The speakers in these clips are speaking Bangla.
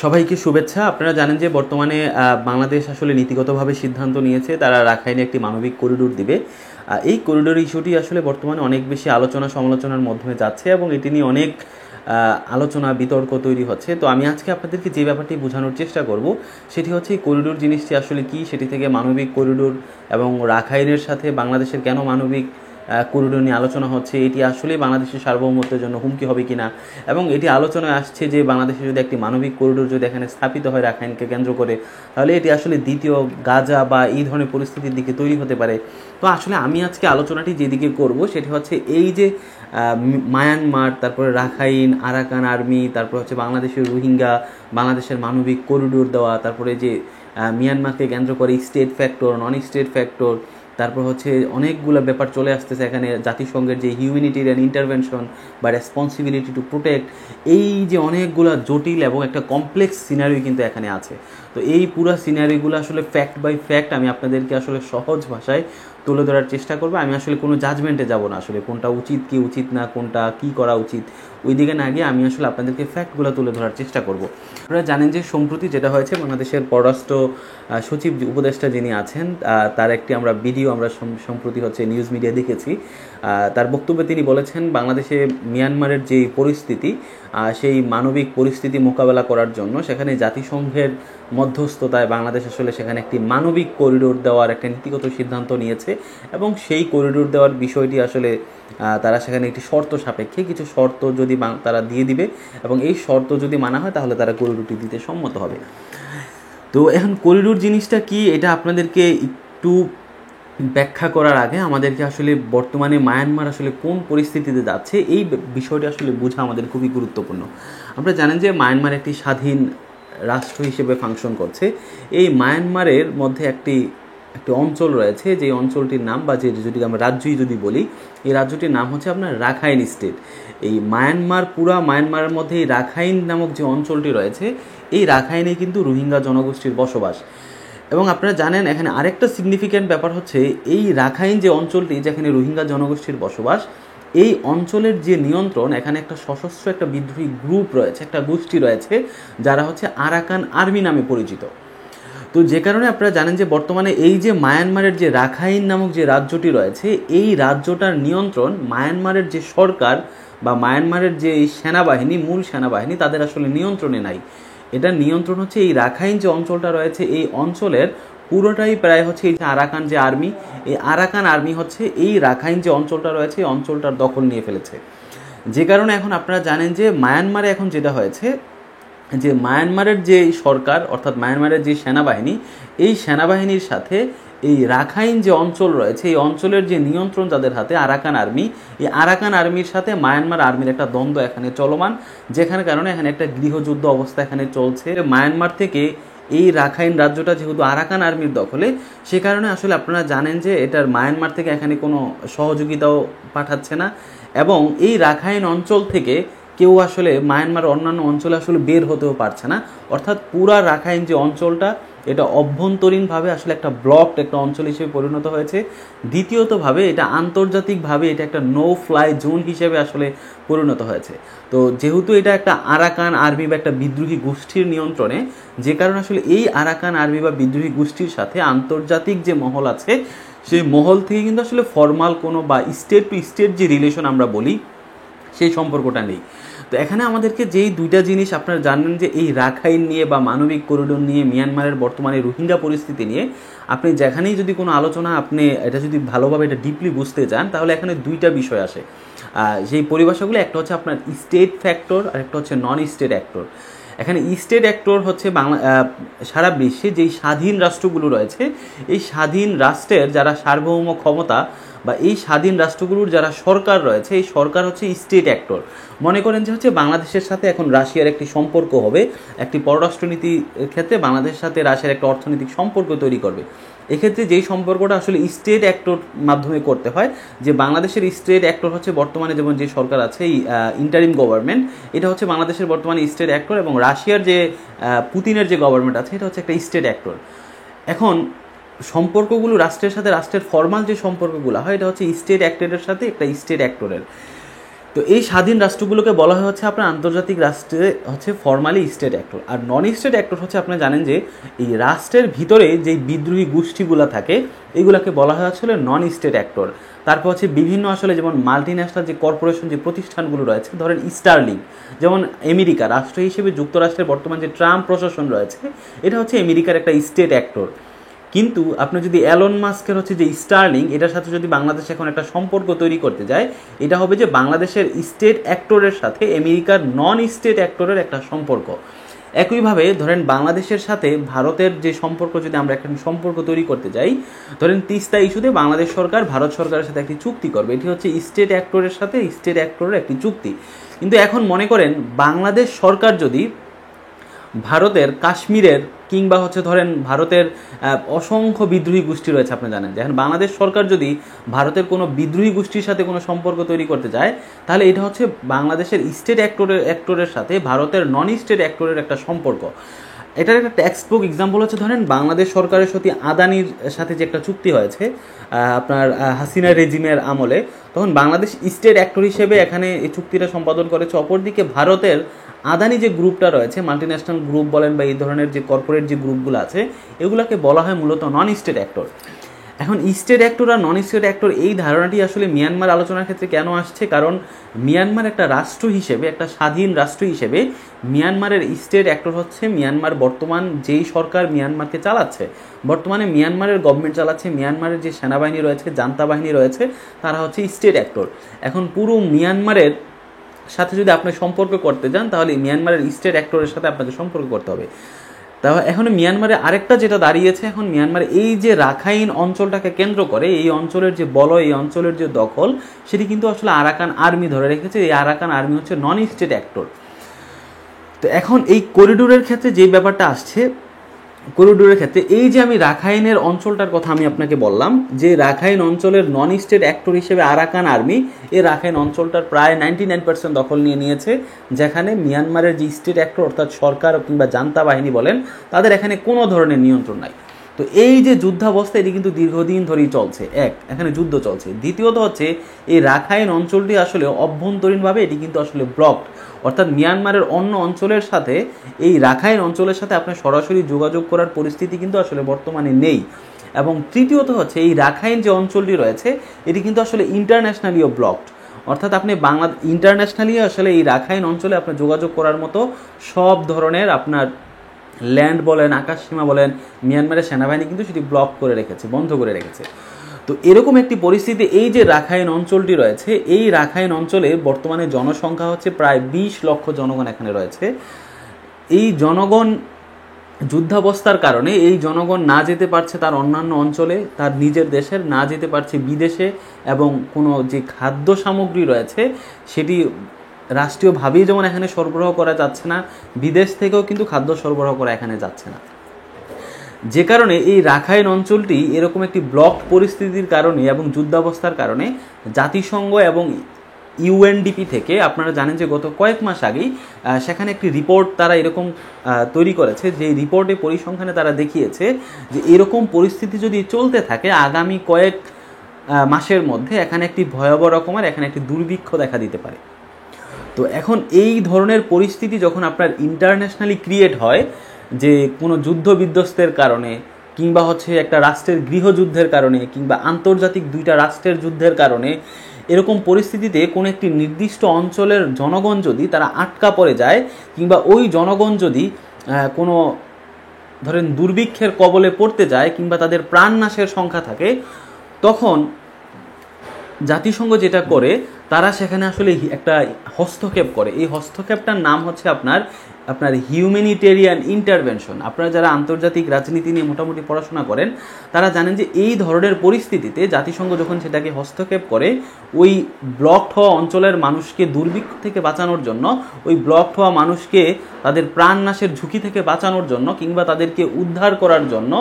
সবাইকে শুভেচ্ছা। আপনারা জানেন যে বর্তমানে বাংলাদেশ আসলে নীতিগতভাবে সিদ্ধান্ত নিয়েছে তারা রাখাইনে একটি মানবিক করিডোর দিবে। এই করিডোর ইস্যুটি আসলে বর্তমানে অনেক বেশি আলোচনা সমালোচনার মাধ্যমে যাচ্ছে এবং এটি নিয়ে অনেক আলোচনা বিতর্ক তৈরি হচ্ছে। তো আমি আজকে আপনাদেরকে যে ব্যাপারটি বোঝানোর চেষ্টা করব সেটি হচ্ছে এই করিডোর জিনিসটি আসলে কী, সেটি থেকে মানবিক করিডোর এবং রাখাইনের সাথে বাংলাদেশের কেন মানবিক করিডোর নিয়ে আলোচনা হচ্ছে, এটি আসলে বাংলাদেশের সার্বভৌমত্বের জন্য হুমকি হবে কিনা, এবং এটি আলোচনায় আসছে যে বাংলাদেশে যদি একটি মানবিক করিডোর যদি এখানে স্থাপিত হয় রাখাইনকে কেন্দ্র করে, তাহলে এটি আসলে দ্বিতীয় গাজা বা এই ধরনের পরিস্থিতির দিকে তৈরি হতে পারে। তো আসলে আমি আজকে আলোচনাটি যেদিকে করব সেটি হচ্ছে এই যে মায়ানমার, তারপরে রাখাইন, আরাকান আর্মি, তারপর হচ্ছে বাংলাদেশের রোহিঙ্গা, বাংলাদেশের মানবিক করিডোর দেওয়া, তারপরে যে মিয়ানমারকে কেন্দ্র করে state factor, non state factor, তারপর হচ্ছে অনেকগুলো ব্যাপার চলে আসতেছে এখানে, জাতিসংঘের যে হিউম্যানিটেরিয়ান ইন্টারভেনশন বা রেসপন্সিবিলিটি টু প্রোটেক্ট, এই যে অনেকগুলো জটিল এবং একটা কমপ্লেক্স সিনারিও কিন্তু এখানে আছে। তো এই পুরো সিনারিওগুলো আসলে ফ্যাক্ট বাই ফ্যাক্ট আমি আপনাদেরকে আসলে সহজ ভাষায় তুলে ধরার চেষ্টা করবো। আমি আসলে কোনো জাজমেন্টে যাব না, আসলে কোনটা উচিত কি উচিত না, কোনটা কি করা উচিত ওই দিকে না গিয়ে আমি আসলে আপনাদেরকে ফ্যাক্টগুলো তুলে ধরার চেষ্টা করব। আপনারা জানেন যে সম্প্রতি যেটা হয়েছে, বাংলাদেশের পররাষ্ট্র সচিব উপদেষ্টা যিনি আছেন তার একটি আমরা ভিডিও আমরা সম্প্রতি হচ্ছে নিউজ মিডিয়া দেখেছি। তার বক্তব্যে তিনি বলেছেন বাংলাদেশে মিয়ানমারের যে পরিস্থিতি, সেই মানবিক পরিস্থিতি মোকাবেলা করার জন্য সেখানে জাতিসংঘের মধ্যস্থতায় বাংলাদেশ আসলে সেখানে একটি মানবিক করিডোর দেওয়ার একটা নীতিগত সিদ্ধান্ত নিয়েছে, এবং সেই করিডোর দেওয়ার বিষয়টি আসলে তারা সেখানে একটি শর্ত সাপেক্ষে কিছু শর্ত যদি তারা দিয়ে দিবে এবং এই শর্ত যদি মানা হয় তাহলে তারা করিডোরটি দিতে সম্মত হবে। তো এখন করিডোর জিনিসটা কি, এটা আপনাদেরকে একটু ব্যাখ্যা করার আগে আমাদেরকে আসলে বর্তমানে মায়ানমার আসলে কোন পরিস্থিতিতে যাচ্ছে এই বিষয়টি আসলে বোঝা আমাদের খুবই গুরুত্বপূর্ণ। আপনারা জানেন যে মায়ানমার একটি স্বাধীন রাষ্ট্র হিসেবে ফাংশন করছে। এই মায়ানমারের মধ্যে একটি অঞ্চল রয়েছে, যে অঞ্চলটির নাম বা যে যদি আমরা রাজ্যই যদি বলি, এই রাজ্যটির নাম হচ্ছে আপনার রাখাইন স্টেট। এই মায়ানমার, পুরা মায়ানমারের মধ্যে এই রাখাইন নামক যে অঞ্চলটি রয়েছে, এই রাখাইনে কিন্তু রোহিঙ্গা জনগোষ্ঠীর বসবাস। এবং আপনারা জানেন এখানে আরেকটা সিগনিফিক্যান্ট ব্যাপার হচ্ছে এই রাখাইন যে অঞ্চলটি যেখানে রোহিঙ্গা জনগোষ্ঠীর বসবাস, এই অঞ্চলের যে নিয়ন্ত্রণ, এখানে একটা সশস্ত্র একটা বিদ্রোহী গ্রুপ রয়েছে, একটা গোষ্ঠী রয়েছে যারা হচ্ছে আরাকান আর্মি নামে পরিচিত। তো যে কারণে আপনারা জানেন যে বর্তমানে এই যে মায়ানমারের যে রাখাইন নামক যে রাজ্যটি রয়েছে, এই রাজ্যটার নিয়ন্ত্রণ মায়ানমারের যে সরকার বা মায়ানমারের যে সেনাবাহিনী, মূল সেনাবাহিনী, তাদের আসলে নিয়ন্ত্রণে নাই। এটা নিয়ন্ত্রণ হচ্ছে এই রাখাইন যে অঞ্চলটা রয়েছে, এই অঞ্চলের পুরোটাই প্রায় হচ্ছে এই যে আরাকান যে আর্মি, এই আরাকান আর্মি হচ্ছে এই রাখাইন যে অঞ্চলটা রয়েছে এই অঞ্চলটার দখল নিয়ে ফেলেছে। যে কারণে এখন আপনারা জানেন যে মায়ানমারে এখন যেটা হয়েছে, যে মায়ানমারের যে সরকার অর্থাৎ মায়ানমারের যে সেনাবাহিনী, এই সেনাবাহিনীর সাথে এই রাখাইন যে অঞ্চল রয়েছে, এই অঞ্চলের যে নিয়ন্ত্রণ তাদের হাতে আরাকান আর্মি, এই আরাকান আর্মির সাথে মায়ানমার আর্মির একটা দ্বন্দ্ব এখানে চলমান, যেখানে কারণে এখানে একটা গৃহযুদ্ধ অবস্থা এখানে চলছে। মায়ানমার থেকে এই রাখাইন রাজ্যটা যেহেতু আরাকান আর্মির দখলে, সে কারণে আসলে আপনারা জানেন যে এটার মায়ানমার থেকে এখানে কোনো সহযোগিতাও পাঠাচ্ছে না, এবং এই রাখাইন অঞ্চল থেকে কেউ আসলে মায়ানমার অন্যান্য অঞ্চলে আসলে বের হতেও পারছে না। অর্থাৎ পুরা রাখাইন যে অঞ্চলটা, এটা অভ্যন্তরীণভাবে আসলে একটা ব্লকড একটা অঞ্চল হিসেবে পরিণত হয়েছে। দ্বিতীয়তভাবে এটা আন্তর্জাতিকভাবে এটা একটা নো ফ্লাই জোন হিসেবে আসলে পরিণত হয়েছে। তো যেহেতু এটা একটা আরাকান আর্মি বা একটা বিদ্রোহী গোষ্ঠীর নিয়ন্ত্রণে, যে কারণে আসলে এই আরাকান আর্মি বা বিদ্রোহী গোষ্ঠীর সাথে আন্তর্জাতিক যে মহল আছে, সেই মহল থেকে কিন্তু আসলে ফর্মাল কোনো বা স্টেট টু স্টেট যে রিলেশন আমরা বলি, সেই সম্পর্কটা নেই। তো এখানে আমাদেরকে যেই দুইটা জিনিস আপনারা জানেন যে এই রাখাইন নিয়ে বা মানবিক করিডোর নিয়ে, মিয়ানমারের বর্তমানে রোহিঙ্গা পরিস্থিতি নিয়ে আপনি যেখানেই যদি কোনো আলোচনা, আপনি এটা যদি ভালোভাবে এটা ডিপলি বুঝতে চান, তাহলে এখানে দুইটা বিষয় আসে সেই পরিভাষাগুলো। একটা হচ্ছে আপনার স্টেট ফ্যাক্টর আর একটা হচ্ছে নন স্টেট অ্যাক্টর। এখানে স্টেট অ্যাক্টর হচ্ছে সারা বিশ্বে যেই স্বাধীন রাষ্ট্রগুলো রয়েছে, এই স্বাধীন রাষ্ট্রের যারা সার্বভৌম ক্ষমতা বা এই স্বাধীন রাষ্ট্রগুলোর যারা সরকার রয়েছে, এই সরকার হচ্ছে স্টেট অ্যাক্টর। মনে করেন যে হচ্ছে বাংলাদেশের সাথে এখন রাশিয়ার একটি সম্পর্ক হবে, একটি পররাষ্ট্রনীতির ক্ষেত্রে বাংলাদেশের সাথে রাশিয়ার একটা অর্থনৈতিক সম্পর্ক তৈরি করবে। এক্ষেত্রে যেই সম্পর্কটা আসলে স্টেট অ্যাক্টর মাধ্যমে করতে হয়, যে বাংলাদেশের স্টেট অ্যাক্টর হচ্ছে বর্তমানে যেমন যে সরকার আছে, এই ইন্টারিম গভর্নমেন্ট, এটা হচ্ছে বাংলাদেশের বর্তমানে স্টেট অ্যাক্টর, এবং রাশিয়ার যে পুতিনের যে গভর্নমেন্ট আছে, এটা হচ্ছে একটা স্টেট অ্যাক্টর। এখন সম্পর্কগুলো রাষ্ট্রের সাথে, রাষ্ট্রের ফর্মাল যে সম্পর্কগুলো হয়, এটা হচ্ছে স্টেট অ্যাক্টরের সাথে একটা স্টেট অ্যাক্টরের। তো এই স্বাধীন রাষ্ট্রগুলোকে বলা হয় হচ্ছে আপনার আন্তর্জাতিক রাষ্ট্রে হচ্ছে ফর্মালি স্টেট অ্যাক্টর। আর নন স্টেট অ্যাক্টর হচ্ছে আপনারা জানেন যে এই রাষ্ট্রের ভিতরে যেই বিদ্রোহী গোষ্ঠীগুলো থাকে এইগুলোকে বলা হয় আসলে নন স্টেট অ্যাক্টর। তারপর হচ্ছে বিভিন্ন আসলে যেমন মাল্টি ন্যাশনাল যে কর্পোরেশন যে প্রতিষ্ঠানগুলো রয়েছে, ধরেন স্টারলিং, যেমন আমেরিকা রাষ্ট্র হিসেবে যুক্তরাষ্ট্রের বর্তমান যে ট্রাম্প প্রশাসন রয়েছে এটা হচ্ছে আমেরিকার একটা স্টেট অ্যাক্টর। কিন্তু আপনি যদি অ্যালন মাস্কের হচ্ছে যে স্টারলিং এটার সাথে যদি বাংলাদেশ এখন একটা সম্পর্ক তৈরি করতে যায়, এটা হবে যে বাংলাদেশের স্টেট অ্যাক্টরের সাথে আমেরিকার নন স্টেট অ্যাক্টরের একটা সম্পর্ক। একইভাবে ধরেন বাংলাদেশের সাথে ভারতের যে সম্পর্ক, যদি আমরা একটা সম্পর্ক তৈরি করতে যাই, ধরেন তিস্তা ইস্যুতে বাংলাদেশ সরকার ভারত সরকারের সাথে একটি চুক্তি করবে, এটি হচ্ছে স্টেট অ্যাক্টরের সাথে স্টেট অ্যাক্টরের একটি চুক্তি। কিন্তু এখন মনে করেন বাংলাদেশ সরকার যদি ভারতের কাশ্মীরের কিংবা হচ্ছে ধরেন ভারতের অসংখ্য বিদ্রোহী গোষ্ঠী রয়েছে, আপনি জানেন যে এখন বাংলাদেশ সরকার যদি ভারতের কোনো বিদ্রোহী গোষ্ঠীর সাথে কোনো সম্পর্ক তৈরি করতে যায়, তাহলে এটা হচ্ছে বাংলাদেশের স্টেট অ্যাক্টরের সাথে ভারতের নন স্টেট অ্যাক্টরের একটা সম্পর্ক। এটার একটা টেক্সট বুক এক্সাম্পল হচ্ছে ধরেন বাংলাদেশ সরকারের সাথে আদানির সাথে যে একটা চুক্তি হয়েছে আপনার হাসিনা রেজিমের আমলে, তখন বাংলাদেশ স্টেট অ্যাক্টর হিসেবে এখানে এই চুক্তিটা সম্পাদন করেছে। অপরদিকে ভারতের আদানি যে গ্রুপটা রয়েছে, মাল্টিন্যাশনাল গ্রুপ বলেন বা এই ধরনের যে কর্পোরেট যে গ্রুপগুলো আছে, এগুলোকে বলা হয় মূলত নন স্টেট অ্যাক্টর। এখন স্টেট অ্যাক্টর আর নন স্টেট অ্যাক্টর এই ধারণাটি আসলে মিয়ানমার আলোচনার ক্ষেত্রে কেন আসছে, কারণ মিয়ানমার একটা রাষ্ট্র হিসেবে, একটা স্বাধীন রাষ্ট্র হিসেবে মিয়ানমারের স্টেট অ্যাক্টর হচ্ছে মিয়ানমার বর্তমান যেই সরকার মিয়ানমারকে চালাচ্ছে, বর্তমানে মিয়ানমারের গভর্নমেন্ট চালাচ্ছে, মিয়ানমারের যে সেনাবাহিনী রয়েছে, জান্তা বাহিনী রয়েছে, তারা হচ্ছে স্টেট অ্যাক্টর। এখন পুরো মিয়ানমারের সাথে যদি আপনি সম্পর্ক করতে যান, তাহলে মিয়ানমারের স্টেট অ্যাক্টরের সাথে আপনাকে সম্পর্ক করতে হবে। তাহলে এখন মিয়ানমারে আরেকটা যেটা দাঁড়িয়েছে, এখন মিয়ানমারে এই যে রাখাইন অঞ্চলটাকে কেন্দ্র করে এই অঞ্চলের যে বলয়, এই অঞ্চলের যে দখল, সেটি কিন্তু আসলে আরাকান আর্মি ধরে রেখেছে। এই আরাকান আর্মি হচ্ছে নন স্টেট অ্যাক্টর। তো এখন এই করিডোরের ক্ষেত্রে যে ব্যাপারটা আসছে, করিডোরের ক্ষেত্রে এই যে আমি রাখাইনের অঞ্চলটার কথা আমি আপনাকে বললাম, যে রাখাইন অঞ্চলের নন স্টেট অ্যাক্টর হিসেবে আরাকান আর্মি এই রাখাইন অঞ্চলটার প্রায় 99% দখল নিয়ে নিয়েছে, যেখানে মিয়ানমারের যে স্টেট অ্যাক্টর অর্থাৎ সরকার কিংবা জান্তা বাহিনী বলেন, তাদের এখানে কোনো ধরনের নিয়ন্ত্রণ নাই। তো এই যে যুদ্ধাবস্থা, এটি কিন্তু দীর্ঘদিন ধরেই চলছে। এখানে যুদ্ধ চলছে। দ্বিতীয়ত হচ্ছে এই রাখাইন অঞ্চলটি আসলে অভ্যন্তরীণভাবে এটি কিন্তু আসলে ব্লকড, অর্থাৎ মিয়ানমারের অন্য অঞ্চলের সাথে এই রাখাইন অঞ্চলের সাথে আপনার সরাসরি যোগাযোগ করার পরিস্থিতি কিন্তু আসলে বর্তমানে নেই। এবং তৃতীয়ত হচ্ছে এই রাখাইন যে অঞ্চলটি রয়েছে, এটি কিন্তু আসলে ইন্টারন্যাশনালিও ব্লকড, অর্থাৎ আপনি ইন্টারন্যাশনালি আসলে এই রাখাইন অঞ্চলে আপনার যোগাযোগ করার মতো সব ধরনের আপনার ল্যান্ড বলেন, আকাশসীমা বলেন, মিয়ানমারের সেনাবাহিনী কিন্তু সেটি ব্লক করে রেখেছে, বন্ধ করে রেখেছে। তো এরকম একটি পরিস্থিতি, এই যে রাখাইন অঞ্চলটি রয়েছে, এই রাখাইন অঞ্চলে বর্তমানে জনসংখ্যা হচ্ছে প্রায় 20 লক্ষ জনগণ এখানে রয়েছে। এই জনগণ যুদ্ধাবস্থার কারণে এই জনগণ না যেতে পারছে তার অন্যান্য অঞ্চলে, তার নিজের দেশের, না যেতে পারছে বিদেশে, এবং কোনো যে খাদ্য সামগ্রী রয়েছে সেটি রাষ্ট্রীয়ভাবেই যেমন এখানে সরবরাহ করা যাচ্ছে না, বিদেশ থেকেও কিন্তু খাদ্য সরবরাহ করা এখানে যাচ্ছে না। যে কারণে এই রাখাইন অঞ্চলটি এরকম একটি ব্লক পরিস্থিতির কারণে এবং যুদ্ধাবস্থার কারণে জাতিসংঘ এবং ইউএনডিপি থেকে, আপনারা জানেন যে গত কয়েক মাস আগেই সেখানে একটি রিপোর্ট তারা এরকম তৈরি করেছে, যে রিপোর্টে পরিসংখ্যানে তারা দেখিয়েছে যে এরকম পরিস্থিতি যদি চলতে থাকে আগামী কয়েক মাসের মধ্যে এখানে একটি ভয়াবহ রকমের এখানে একটি দুর্ভিক্ষ দেখা দিতে পারে। তো এখন এই ধরনের পরিস্থিতি যখন আপনার ইন্টারন্যাশনালি ক্রিয়েট হয়, যে কোনো যুদ্ধ বিধ্বস্তের কারণে কিংবা হচ্ছে একটা রাষ্ট্রের গৃহযুদ্ধের কারণে কিংবা আন্তর্জাতিক দুইটা রাষ্ট্রের যুদ্ধের কারণে, এরকম পরিস্থিতিতে কোনো একটি নির্দিষ্ট অঞ্চলের জনগণ যদি তারা আটকা পড়ে যায়, কিংবা ওই জনগণ যদি কোনো ধরেন দুর্ভিক্ষের কবলে পড়তে যায় কিংবা তাদের প্রাণনাশের সংখ্যা থাকে, তখন জাতিসংঘ যেটা করে তারা সেখানে আসলে একটা হস্তক্ষেপ করে। এই হস্তক্ষেপটার নাম হচ্ছে আপনার হিউম্যানিটেরিয়ান ইন্টারভেনশন। আপনারা যারা আন্তর্জাতিক রাজনীতি নিয়ে মোটামুটি পড়াশোনা করেন তারা জানেন যে এই ধরনের পরিস্থিতিতে জাতিসংঘ যখন সেটাকে হস্তক্ষেপ করে, ওই ব্লকড হওয়া অঞ্চলের মানুষকে দুর্ভিক্ষ থেকে বাঁচানোর জন্য, ওই ব্লকড হওয়া মানুষকে তাদের প্রাণনাশের ঝুঁকি থেকে বাঁচানোর জন্য কিংবা তাদেরকে উদ্ধার করার জন্য,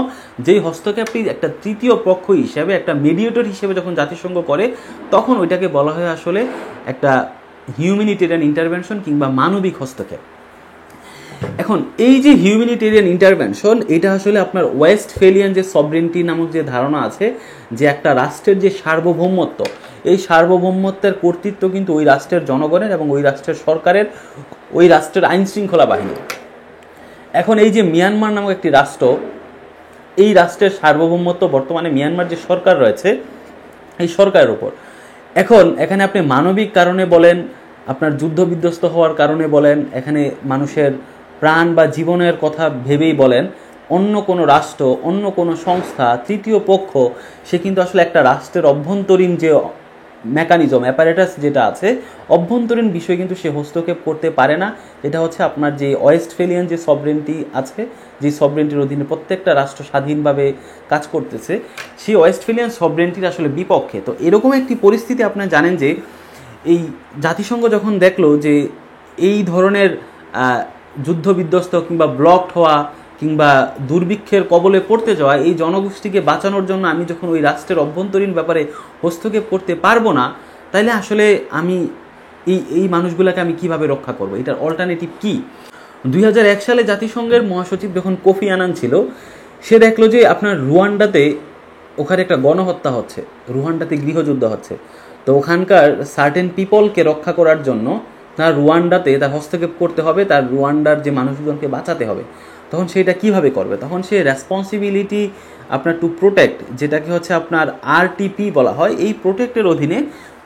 যেই হস্তক্ষেপটি একটা তৃতীয় পক্ষ হিসেবে, একটা মিডিয়েটর হিসেবে যখন জাতিসংঘ করে, তখন ওইটাকে বলা হয় আসলে একটা হিউম্যানিটেরিয়ান ইন্টারভেনশন কিংবা মানবিক হস্তক্ষেপ। এখন এই যে হিউম্যানিটেরিয়ান ইন্টারভেনশন, এটা আসলে আপনার ওয়েস্টফেলিয়ান যে সভরেন্টি নামক যে ধারণা আছে, যে একটা রাষ্ট্রের যে সার্বভৌমত্ব, এই সার্বভৌমত্বের কর্তৃত্ব কিন্তু ওই রাষ্ট্রের জনগণের এবং ওই রাষ্ট্রের সরকারের, ওই রাষ্ট্রের আইন শৃঙ্খলা বাহিনী। এখন এই যে মিয়ানমার নামক একটি রাষ্ট্র, এই রাষ্ট্রের সার্বভৌমত্ব বর্তমানে মিয়ানমার যে সরকার রয়েছে এই সরকারের উপর। এখন এখানে আপনি মানবিক কারণে বলেন, আপনার যুদ্ধ বিধ্বস্ত হওয়ার কারণে বলেন, এখানে মানুষের প্রাণ বা জীবনের কথা ভেবেই বলেন, অন্য কোনো রাষ্ট্র, অন্য কোনো সংস্থা, তৃতীয় পক্ষ, সে কিন্তু আসলে একটা রাষ্ট্রের অভ্যন্তরীণ যে মেকানিজম, অ্যাপারেটাস যেটা আছে, অভ্যন্তরীণ বিষয় কিন্তু সে হস্তক্ষেপ করতে পারে না। এটা হচ্ছে আপনার যে ওয়েস্টফেলিয়ান যে সভরেন্টি আছে, যে সভরেন্টির অধীনে প্রত্যেকটা রাষ্ট্র স্বাধীনভাবে কাজ করতেছে, সেই ওয়েস্টফেলিয়ান সভরেন্টির আসলে বিপক্ষে। তো এরকম একটি পরিস্থিতি আপনারা জানেন যে এই জাতিসংঘ যখন দেখলো যে এই ধরনের যুদ্ধ বিধ্বস্ত কিংবা ব্লকড হওয়া কিংবা দুর্ভিক্ষের কবলে পড়তে যাওয়া এই জনগোষ্ঠীকে বাঁচানোর জন্য আমি যখন ওই রাষ্ট্রের অভ্যন্তরীণ ব্যাপারে হস্তক্ষেপ করতে পারবো না, তাইলে আসলে আমি এই মানুষগুলোকে আমি কিভাবে রক্ষা করব, এটার অল্টারনেটিভ কি? 2001 সালে জাতিসংঘের মহাসচিব যখন কোফি আনান ছিল, সে দেখলো যে আপনার রুয়ান্ডাতে ওখানে একটা গণহত্যা হচ্ছে, রুয়ান্ডাতে গৃহযুদ্ধ হচ্ছে। তো ওখানকার সার্টেন পিপলকে রক্ষা করার জন্য তার রুয়ান্ডাতে তার হস্তক্ষেপ করতে হবে, তার রুয়ান্ডার যে মানুষজনকে বাঁচাতে হবে। তখন সেটা কিভাবে করবে? তখন সে রেসপন্সিবিলিটি আপনার টু প্রোটেক্ট, যেটাকে হচ্ছে আপনার আরটিপি বলা হয়, এই প্রোটেক্টের অধীনে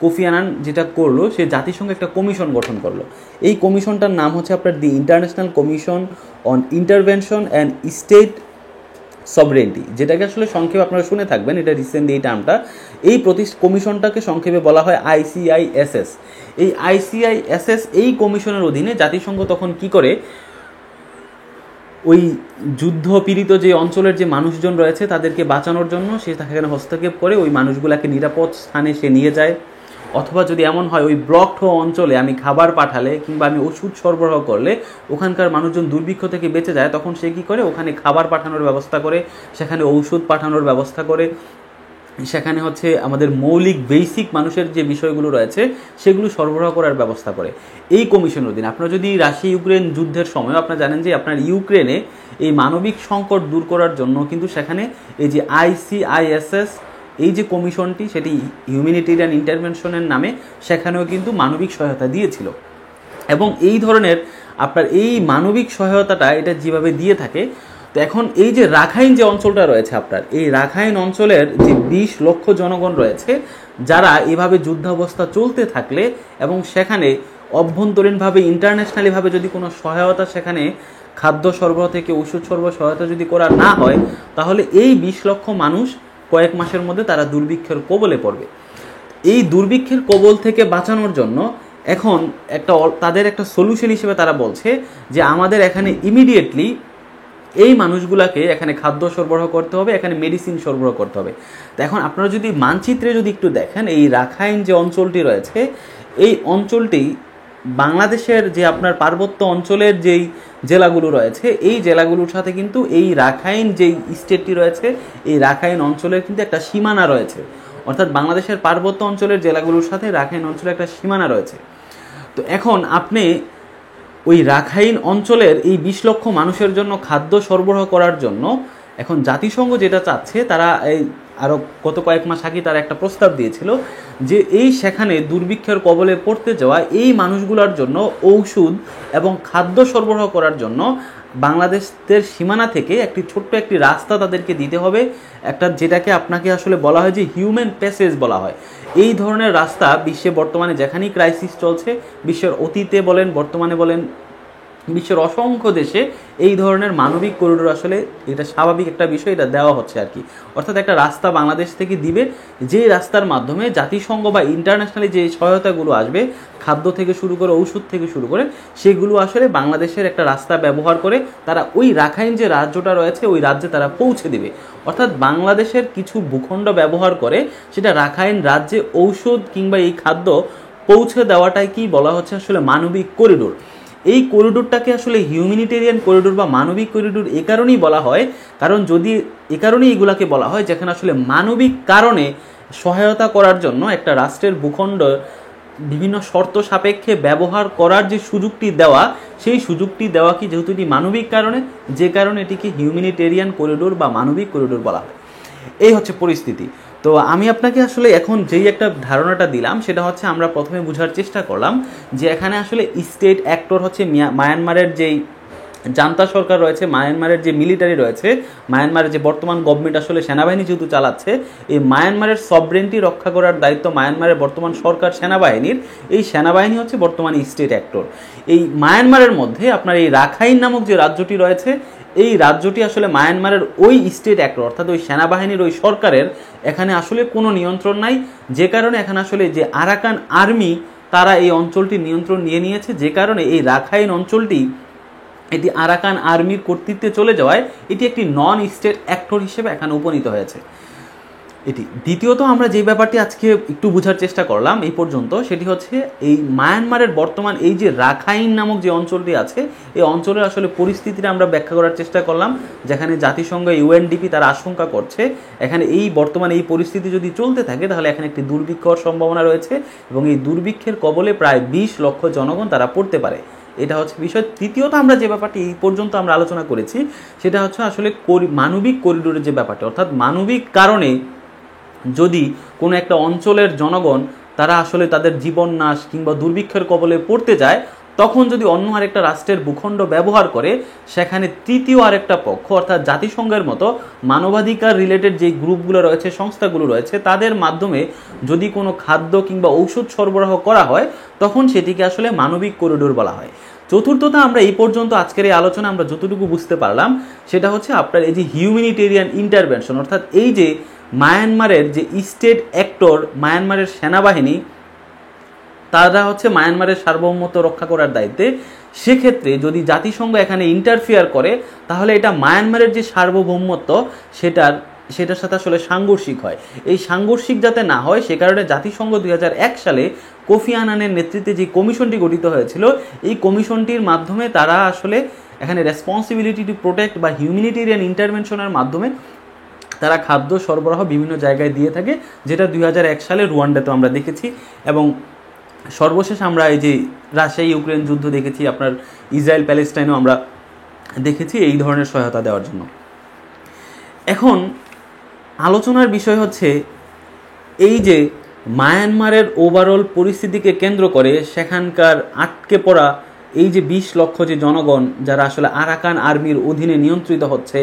কোফি আনান যেটা করলো, সে জাতিসংঘে একটা কমিশন গঠন করলো। এই কমিশনটার নাম হচ্ছে আপনার the international commission on intervention and state sovereignty, যেটাকে আসলে সংক্ষেপে আপনারা শুনে থাকবেন, এটা রিসেন্টলি এই টার্মটা, এই কমিশনটাকে সংক্ষেপে বলা হয় ICISS। এই ICISS এই কমিশনের অধীনে জাতিসংঘ তখন কি করে, ওই যুদ্ধ পীড়িত যে অঞ্চলের যে মানুষজন রয়েছে তাদেরকে বাঁচানোর জন্য সে সেখানে হস্তক্ষেপ করে ওই মানুষগুলোকে নিরাপদ স্থানে সে নিয়ে যায়। অথবা যদি এমন হয় ওই ব্লকড অঞ্চলে আমি খাবার পাঠালে কিংবা আমি ওষুধ সরবরাহ করলে ওখানকার মানুষজন দুর্ভিক্ষ থেকে বেঁচে যায়, তখন সে কী করে, ওখানে খাবার পাঠানোর ব্যবস্থা করে, সেখানে ঔষধ পাঠানোর ব্যবস্থা করে, সেখানে হচ্ছে আমাদের মৌলিক বেসিক মানুষের যে বিষয়গুলো রয়েছে সেগুলো সরবরাহ করার ব্যবস্থা করে এই কমিশনের অধীনে। আপনারা যদি রাশিয়া ইউক্রেন যুদ্ধের সময় আপনারা জানেন যে আপনার ইউক্রেনে এই মানবিক সংকট দূর করার জন্য কিন্তু সেখানে এই যে ICISS এই যে কমিশনটি, সেটি হিউম্যানিটেরিয়ান ইন্টারভেনশনের নামে সেখানেও কিন্তু মানবিক সহায়তা দিয়েছিল। এবং এই ধরনের আপনার এই মানবিক সহায়তাটা এটা যেভাবে দিয়ে থাকে, তো এখন এই যে রাখাইন যে অঞ্চলটা রয়েছে আপনার, এই রাখাইন অঞ্চলের যে 20 লক্ষ জনগণ রয়েছে, যারা এভাবে যুদ্ধাবস্থা চলতে থাকলে এবং সেখানে অভ্যন্তরীণভাবে ইন্টারন্যাশনালিভাবে যদি কোনো সহায়তা, সেখানে খাদ্য সরবরাহ থেকে ওষুধ সরবরাহ সহায়তা যদি করা না হয়, তাহলে এই 20 লক্ষ মানুষ কয়েক মাসের মধ্যে তারা দুর্ভিক্ষের কবলে পড়বে। এই দুর্ভিক্ষের কবল থেকে বাঁচানোর জন্য এখন তাদের একটা সলিউশন হিসেবে তারা বলছে যে আমাদের এখানে ইমিডিয়েটলি এই মানুষগুলোকে এখানে খাদ্য সরবরাহ করতে হবে, এখানে মেডিসিন সরবরাহ করতে হবে। তো এখন আপনারা যদি মানচিত্রে যদি একটু দেখেন, এই রাখাইন যে অঞ্চলটি রয়েছে, এই অঞ্চলটি বাংলাদেশের যে আপনার পার্বত্য অঞ্চলের যেই জেলাগুলো রয়েছে, এই জেলাগুলোর সাথে কিন্তু এই রাখাইন যেই স্টেটটি রয়েছে, এই রাখাইন অঞ্চলের কিন্তু একটা সীমানা রয়েছে। অর্থাৎ বাংলাদেশের পার্বত্য অঞ্চলের জেলাগুলোর সাথে রাখাইন অঞ্চলের একটা সীমানা রয়েছে। তো এখন আপনি ওই রাখাইন অঞ্চলের এই 20 লক্ষ মানুষের জন্য খাদ্য সরবরাহ করার জন্য এখন জাতিসংঘ যেটা চাচ্ছে, তারা এই আরও গত কয়েক মাস আগে তারা একটা প্রস্তাব দিয়েছিল যে এই সেখানে দুর্ভিক্ষের কবলে পড়তে যাওয়া এই মানুষগুলোর জন্য ঔষধ এবং খাদ্য সরবরাহ করার জন্য বাংলাদেশের সীমানা থেকে ছোট্ট একটি রাস্তা তাদেরকে দিতে হবে, একটা যেটাকে আপনাকে আসলে বলা হয় যে হিউম্যান প্যাসেজ বলা হয়। এই ধরনের রাস্তা বিশ্বে বর্তমানে যেখানেই ক্রাইসিস চলছে, বিশ্বের অতীতে বলেন বর্তমানে বলেন, বিশ্বের অসংখ্য দেশে এই ধরনের মানবিক করিডোর আসলে এটা স্বাভাবিক একটা বিষয়, এটা দেওয়া হচ্ছে আর কি। অর্থাৎ একটা রাস্তা বাংলাদেশ থেকে দিবে, যে রাস্তার মাধ্যমে জাতিসংঘ বা ইন্টারন্যাশনালি যে সহায়তাগুলো আসবে, খাদ্য থেকে শুরু করে ওষুধ থেকে শুরু করে, সেগুলো আসলে বাংলাদেশের একটা রাস্তা ব্যবহার করে তারা ওই রাখাইন যে রাজ্যটা রয়েছে ওই রাজ্যে তারা পৌঁছে দিবে। অর্থাৎ বাংলাদেশের কিছু ভূখণ্ড ব্যবহার করে সেটা রাখাইন রাজ্যে ঔষধ কিংবা এই খাদ্য পৌঁছে দেওয়াটাই কি বলা হচ্ছে আসলে মানবিক করিডোর। এই করিডোরটাকে আসলে হিউম্যানিটেরিয়ান করিডোর বা মানবিক করিডোর এ কারণেই বলা হয়, কারণ যদি এ কারণেই এগুলাকে বলা হয় যেখানে আসলে মানবিক কারণে সহায়তা করার জন্য একটা রাষ্ট্রের ভূখণ্ড বিভিন্ন শর্ত সাপেক্ষে ব্যবহার করার যে সুযোগটি দেওয়া, সেই সুযোগটি দেওয়া কি যেহেতু এটি মানবিক কারণে, যে কারণে এটিকে হিউম্যানিটেরিয়ান করিডোর বা মানবিক করিডোর বলা হয়। এই হচ্ছে পরিস্থিতি। তো আমি আপনাকে আসলে এখন যেই একটা ধারণাটা দিলাম সেটা হচ্ছে আমরা প্রথমে বোঝার চেষ্টা করলাম যে এখানে আসলে স্টেট অ্যাক্টর হচ্ছে মায়ানমারের যেই জান্তা সরকার রয়েছে, মায়ানমারের যে মিলিটারি রয়েছে, মায়ানমারের যে বর্তমান গভর্নমেন্ট আসলে সেনাবাহিনী যেহেতু চালাচ্ছে, এই মায়ানমারের সভরেন্টি রক্ষা করার দায়িত্ব মায়ানমারের বর্তমান সরকার সেনাবাহিনীর। এই সেনাবাহিনী হচ্ছে বর্তমানে স্টেট অ্যাক্টর। এই মায়ানমারের মধ্যে আপনার এই রাখাইন নামক যে রাজ্যটি রয়েছে, এই রাজ্যটি আসলে মায়ানমারের ওই স্টেট অ্যাক্টর অর্থাৎ ওই সেনাবাহিনীর ওই সরকারের এখানে আসলে কোনো নিয়ন্ত্রণ নাই, যে কারণে এখানে আসলে যে আরাকান আর্মি তারা এই অঞ্চলটি নিয়ন্ত্রণ নিয়ে নিয়েছে, যে কারণে এই রাখাইন অঞ্চলটি এটি আরাকান আর্মির কর্তৃত্বে চলে যাওয়ায় এটি একটি নন স্টেট অ্যাক্টর হিসেবে এখানে উপনীত হয়েছে। এটি দ্বিতীয়ত আমরা যে ব্যাপারটি আজকে একটু বোঝার চেষ্টা করলাম এই পর্যন্ত, সেটি হচ্ছে এই মায়ানমারের বর্তমান এই যে রাখাইন নামক যে অঞ্চলটি আছে, এই অঞ্চলের আসলে পরিস্থিতিটা আমরা ব্যাখ্যা করার চেষ্টা করলাম, যেখানে জাতিসংঘ ইউএনডিপি তারা আশঙ্কা করছে এখানে এই বর্তমানে এই পরিস্থিতি যদি চলতে থাকে তাহলে এখানে একটি দুর্ভিক্ষ হওয়ার সম্ভাবনা রয়েছে এবং এই দুর্ভিক্ষের কবলে প্রায় 20 লক্ষ জনগণ তারা পড়তে পারে। এটা হচ্ছে বিষয়। তৃতীয়ত আমরা যে ব্যাপারটি এই পর্যন্ত আমরা আলোচনা করেছি সেটা হচ্ছে আসলে মানবিক করিডোরের যে ব্যাপারটা, অর্থাৎ মানবিক কারণে যদি কোনো একটা অঞ্চলের জনগণ তারা আসলে তাদের জীবন নাশ কিংবা দুর্ভিক্ষের কবলে পড়তে যায়, তখন যদি অন্য আরেকটা রাষ্ট্রের ভূখণ্ড ব্যবহার করে সেখানে তৃতীয় আরেকটা পক্ষ অর্থাৎ জাতিসংঘের মতো মানবাধিকার রিলেটেড যে গ্রুপগুলো রয়েছে, সংস্থাগুলো রয়েছে, তাদের মাধ্যমে যদি কোনো খাদ্য কিংবা ঔষধ সরবরাহ করা হয় তখন সেটিকে আসলে মানবিক করিডোর বলা হয়। চতুর্থত আমরা এই পর্যন্ত আজকের এই আলোচনা আমরা যতটুকু বুঝতে পারলাম সেটা হচ্ছে আপনার এই যে হিউম্যানিটেরিয়ান ইন্টারভেনশন, অর্থাৎ এই যে মায়ানমারের যে স্টেট অ্যাক্টর মায়ানমারের সেনাবাহিনী তারা হচ্ছে মায়ানমারের সার্বভৌমত্ব রক্ষা করার দায়িত্বে, সেক্ষেত্রে যদি জাতিসংঘ এখানে ইন্টারফিয়ার করে তাহলে এটা মায়ানমারের যে সার্বভৌমত্ব সেটার সাথে আসলে সাংঘর্ষিক হয়। এই সাংঘর্ষিক যাতে না হয় সে কারণে জাতিসংঘ 2001 সালে কোফি আনানের নেতৃত্বে যে কমিশনটি গঠিত হয়েছিল, এই কমিশনটির মাধ্যমে তারা আসলে এখানে রেসপন্সিবিলিটি টু প্রোটেক্ট বা হিউম্যানিটেরিয়ান ইন্টারভেনশনের মাধ্যমে তারা খাদ্য সরবরাহ বিভিন্ন জায়গায় দিয়ে থাকে, যেটা 2001 সালে রুয়ান্ডাতে আমরা দেখেছি এবং সর্বশেষ আমরা এই যে রাশিয়া ইউক্রেন যুদ্ধ দেখেছি, আপনার ইসরায়েল প্যালেস্টাইনও আমরা দেখেছি এই ধরনের সহায়তা দেওয়ার জন্য। এখন আলোচনার বিষয় হচ্ছে এই যে মায়ানমারের ওভারঅল পরিস্থিতিকে কেন্দ্র করে সেখানকার আটকে পড়া এই যে 20 লক্ষ যে জনগণ যারা আসলে আরাকান আর্মির অধীনে নিয়ন্ত্রিত হচ্ছে,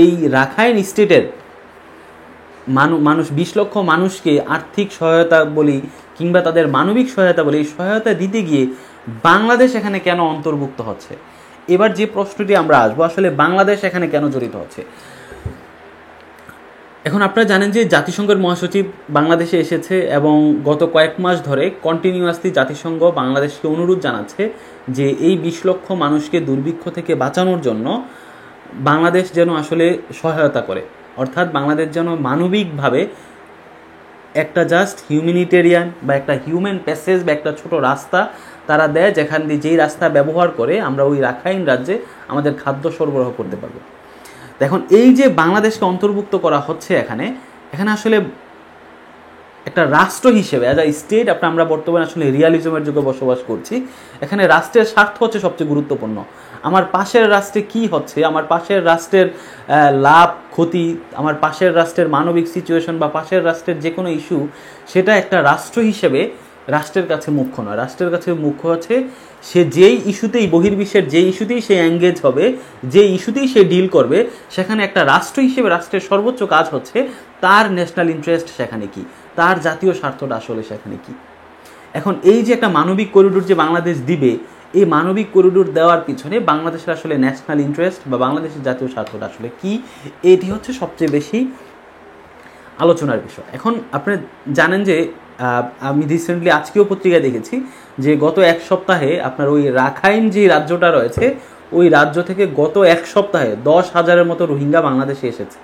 এই রাখাইন স্টেটের মানুষ 20 লক্ষ মানুষকে আর্থিক সহায়তা বলি কিংবা তাদের মানবিক সহায়তা বলি, এই সহায়তা দিতে গিয়ে বাংলাদেশ এখানে কেন অন্তর্ভুক্ত হচ্ছে? এবার যে প্রশ্নটি আমরা আসবো আসলে বাংলাদেশ এখানে কেন জড়িত হচ্ছে। এখন আপনারা জানেন যে জাতিসংঘের মহাসচিব বাংলাদেশে এসেছে এবং গত কয়েক মাস ধরে কন্টিনিউয়াসলি জাতিসংঘ বাংলাদেশকে অনুরোধ জানাচ্ছে যে এই 20 লক্ষ মানুষকে দুর্ভিক্ষ থেকে বাঁচানোর জন্য বাংলাদেশ যেন আসলে সহায়তা করে, অর্থাৎ বাংলাদেশ যেন মানবিকভাবে একটা জাস্ট হিউম্যানিটেরিয়ান বা একটা হিউম্যান প্যাসেজ বা একটা ছোট রাস্তা তারা দেয়, যেখান দিয়ে যেই রাস্তা ব্যবহার করে আমরা ওই রাখাইন রাজ্যে আমাদের খাদ্য সরবরাহ করতে পারবো। এখন এই যে বাংলাদেশকে অন্তর্ভুক্ত করা হচ্ছে এখানে আসলে একটা রাষ্ট্র হিসেবে অ্যাজ আ স্টেট আমরা বর্তমানে আসলে রিয়ালিজমের যুগে বসবাস করছি। এখানে রাষ্ট্রের স্বার্থ হচ্ছে সবচেয়ে গুরুত্বপূর্ণ। আমার পাশের রাষ্ট্রে কি হচ্ছে, আমার পাশের রাষ্ট্রের লাভ ক্ষতি, আমার পাশের রাষ্ট্রের মানবিক সিচুয়েশন বা পাশের রাষ্ট্রের যে কোনো ইস্যু, সেটা একটা রাষ্ট্র হিসেবে রাষ্ট্রের কাছে মুখ্য নয়। রাষ্ট্রের কাছে মুখ্য হচ্ছে সে যেই ইস্যুতেই বহির্বিশ্বের যেই ইস্যুতেই সে এঙ্গেজ হবে, যে ইস্যুতেই সে ডিল করবে, সেখানে একটা রাষ্ট্র হিসেবে রাষ্ট্রের সর্বোচ্চ কাজ হচ্ছে তার ন্যাশনাল ইন্টারেস্ট সেখানে কি, তার জাতীয় স্বার্থটা আসলে সেখানে কি। এখন এই যে একটা মানবিক করিডোর যে বাংলাদেশ দিবে, এই মানবিক করিডোর দেওয়ার পিছনে বাংলাদেশের আসলে ন্যাশনাল ইন্টারেস্ট বা বাংলাদেশের জাতীয় স্বার্থটা আসলে কি, এটি হচ্ছে সবচেয়ে বেশি আলোচনার বিষয়। এখন আপনি জানেন যে আমি রিসেন্টলি আজকেও পত্রিকায় দেখেছি যে গত এক সপ্তাহে আপনার ওই রাখাইন যে রাজ্যটা রয়েছে, ওই রাজ্য থেকে গত এক সপ্তাহে 10,000-এর মতো রোহিঙ্গা বাংলাদেশে এসেছে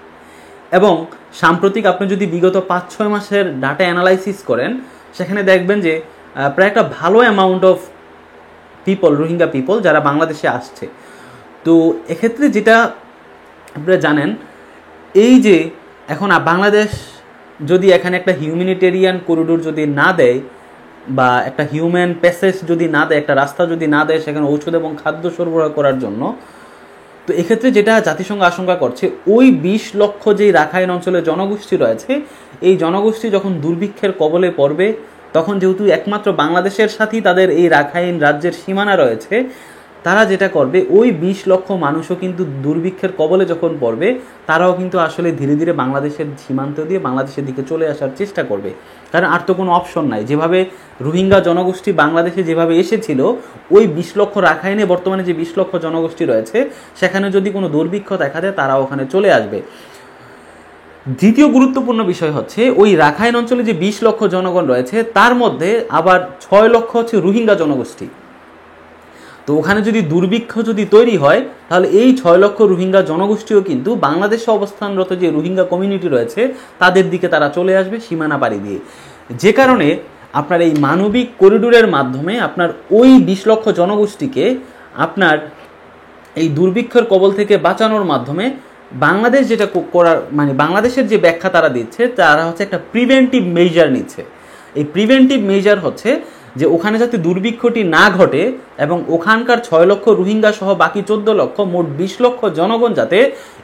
এবং সাম্প্রতিক আপনি যদি বিগত 5-6 মাসের ডাটা অ্যানালাইসিস করেন সেখানে দেখবেন যে প্রায় একটা ভালো amount of people, Rohingya people যারা বাংলাদেশে আসছে। তো এক্ষেত্রে যেটা আপনারা জানেন, এই যে এখন বাংলাদেশ যদি এখানে একটা হিউম্যানিটেরিয়ান করিডোর যদি না দেয়, বা একটা হিউম্যান প্যাসেজ যদি না দেয়, একটা রাস্তা যদি না দেয় সেখানে ঔষধ এবং খাদ্য সরবরাহ করার জন্য, তো এক্ষেত্রে যেটা জাতিসংঘ আশঙ্কা করছে, ওই 20 লক্ষ যেই রাখাইন অঞ্চলে জনগোষ্ঠী রয়েছে, এই জনগোষ্ঠী যখন দুর্ভিক্ষের কবলে পড়বে, তখন যেহেতু একমাত্র বাংলাদেশের সাথেই তাদের এই রাখাইন রাজ্যের সীমানা রয়েছে, তারা যেটা করবে, ওই 20 লক্ষ মানুষও কিন্তু দুর্ভিক্ষের কবলে যখন পড়বে, তারাও কিন্তু আসলে ধীরে ধীরে বাংলাদেশের সীমান্ত দিয়ে বাংলাদেশের দিকে চলে আসার চেষ্টা করবে। কারণ আর তো কোনো অপশন নাই। যেভাবে রোহিঙ্গা জনগোষ্ঠী বাংলাদেশে যেভাবে এসেছিল, ওই 20 লক্ষ রাখাইনে বর্তমানে যে 20 লক্ষ জনগোষ্ঠী রয়েছে, সেখানে যদি কোনো দুর্ভিক্ষ দেখা দেয়, তারা ওখানে চলে আসবে। দ্বিতীয় গুরুত্বপূর্ণ বিষয় হচ্ছে, ওই রাখাইন অঞ্চলে যে 20 লক্ষ জনগণ রয়েছে, তার মধ্যে আবার 6 লক্ষ হচ্ছে রোহিঙ্গা জনগোষ্ঠী। তো ওখানে যদি দুর্ভিক্ষ যদি তৈরি হয়, তাহলে এই 6 লক্ষ রোহিঙ্গা জনগোষ্ঠীও কিন্তু বাংলাদেশে অবস্থানরত যে রোহিঙ্গা কমিউনিটি রয়েছে, তাদের দিকে তারা চলে আসবে সীমানা পাড়ি দিয়ে। যে কারণে আপনার এই মানবিক করিডোরের মাধ্যমে আপনার ওই 20 লক্ষ জনগোষ্ঠীকে আপনার এই দুর্ভিক্ষের কবল থেকে বাঁচানোর মাধ্যমে বাংলাদেশ যেটা করার, মানে বাংলাদেশের যে ব্যাখ্যা তারা দিচ্ছে, তারা হচ্ছে একটা প্রিভেন্টিভ মেজার নিচ্ছে। এই প্রিভেন্টিভ মেজার হচ্ছে যে ওখানে যাতে দুর্ভিক্ষটি না ঘটে এবং ওখানকার 6 লক্ষ রোহিঙ্গা সহ বাকি 14 লক্ষ, মোট 20 লক্ষ জনগণ যাতে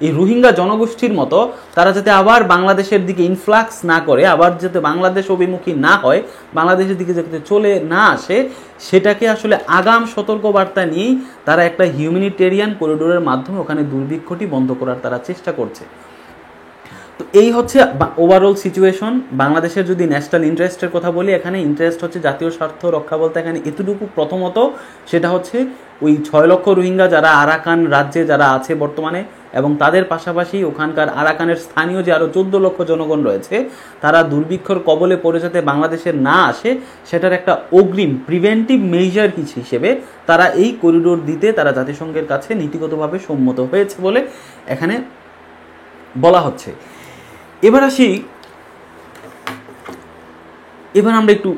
এই রোহিঙ্গা জনগোষ্ঠীর মতো তারা যাতে আবার বাংলাদেশের দিকে ইনফ্লাক্স না করে, আবার যাতে বাংলাদেশ অভিমুখী না হয়, বাংলাদেশের দিকে যাতে চলে না আসে, সেটাকে আসলে আগাম সতর্কবার্তা নিয়েই তারা একটা হিউম্যানিটেরিয়ান করিডোরের মাধ্যমে ওখানে দুর্ভিক্ষটি বন্ধ করার তারা চেষ্টা করছে। তো এই হচ্ছে ওভারঅল সিচুয়েশন। বাংলাদেশের যদি ন্যাশনাল ইন্টারেস্টের কথা বলি, এখানে ইন্টারেস্ট হচ্ছে জাতীয় স্বার্থ রক্ষা বলতে এখানে এতটুকু। প্রথমত সেটা হচ্ছে ওই 6 লক্ষ রোহিঙ্গা যারা আরাকান রাজ্যে যারা আছে বর্তমানে, এবং তাদের পাশাপাশি ওখানকার আরাকানের স্থানীয় যে আরও 14 লক্ষ জনগণ রয়েছে, তারা দুর্ভিক্ষর কবলে পড়ে যাতে বাংলাদেশে না আসে, সেটার একটা অগ্রিম প্রিভেন্টিভ মেজার হিসেবে তারা এই করিডোর দিতে তারা জাতিসংঘের কাছে নীতিগতভাবে সম্মত হয়েছে বলে এখানে বলা হচ্ছে। এবার আমরা একটু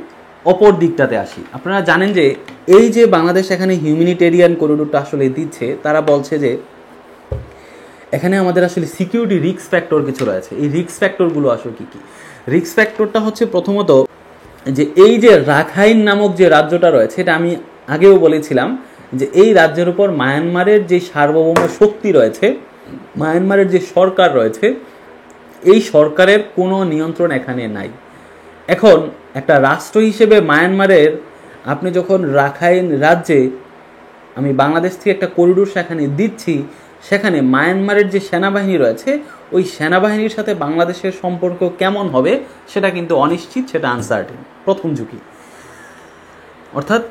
অপর দিকটাতে আসি। আপনারা জানেন যে এই যে বাংলাদেশ এখানে হিউম্যানিটেরিয়ান করিডোরটা আসলে দিচ্ছে, তারা বলছে যে এখানে আমাদের আসলে সিকিউরিটি রিস্ক ফ্যাক্টর কিছু রয়েছে। এই রিস্ক ফ্যাক্টরগুলো আসলে কী কী? রিস্ক ফ্যাক্টরটা হচ্ছে প্রথমত যে এই যে রাখাইন নামক যে রাজ্যটা রয়েছে, এটা আমি আগেও বলেছিলাম যে এই রাজ্যের উপর মায়ানমারের যে সার্বভৌম শক্তি রয়েছে, মায়ানমারের যে সরকার রয়েছে, এই সরকারের কোনো নিয়ন্ত্রণ এখানে নাই। এখন একটা রাষ্ট্র হিসেবে মায়ানমারের, আপনি যখন রাখাইন রাজ্যে আমি বাংলাদেশ থেকে একটা করিডোর সেখানে দিচ্ছি, সেখানে মায়ানমারের যে সেনাবাহিনী রয়েছে, ওই সেনাবাহিনীর সাথে বাংলাদেশের সম্পর্ক কেমন হবে সেটা কিন্তু অনিশ্চিত, সেটা আনসার্টেন। প্রথম ঝুঁকি, অর্থাৎ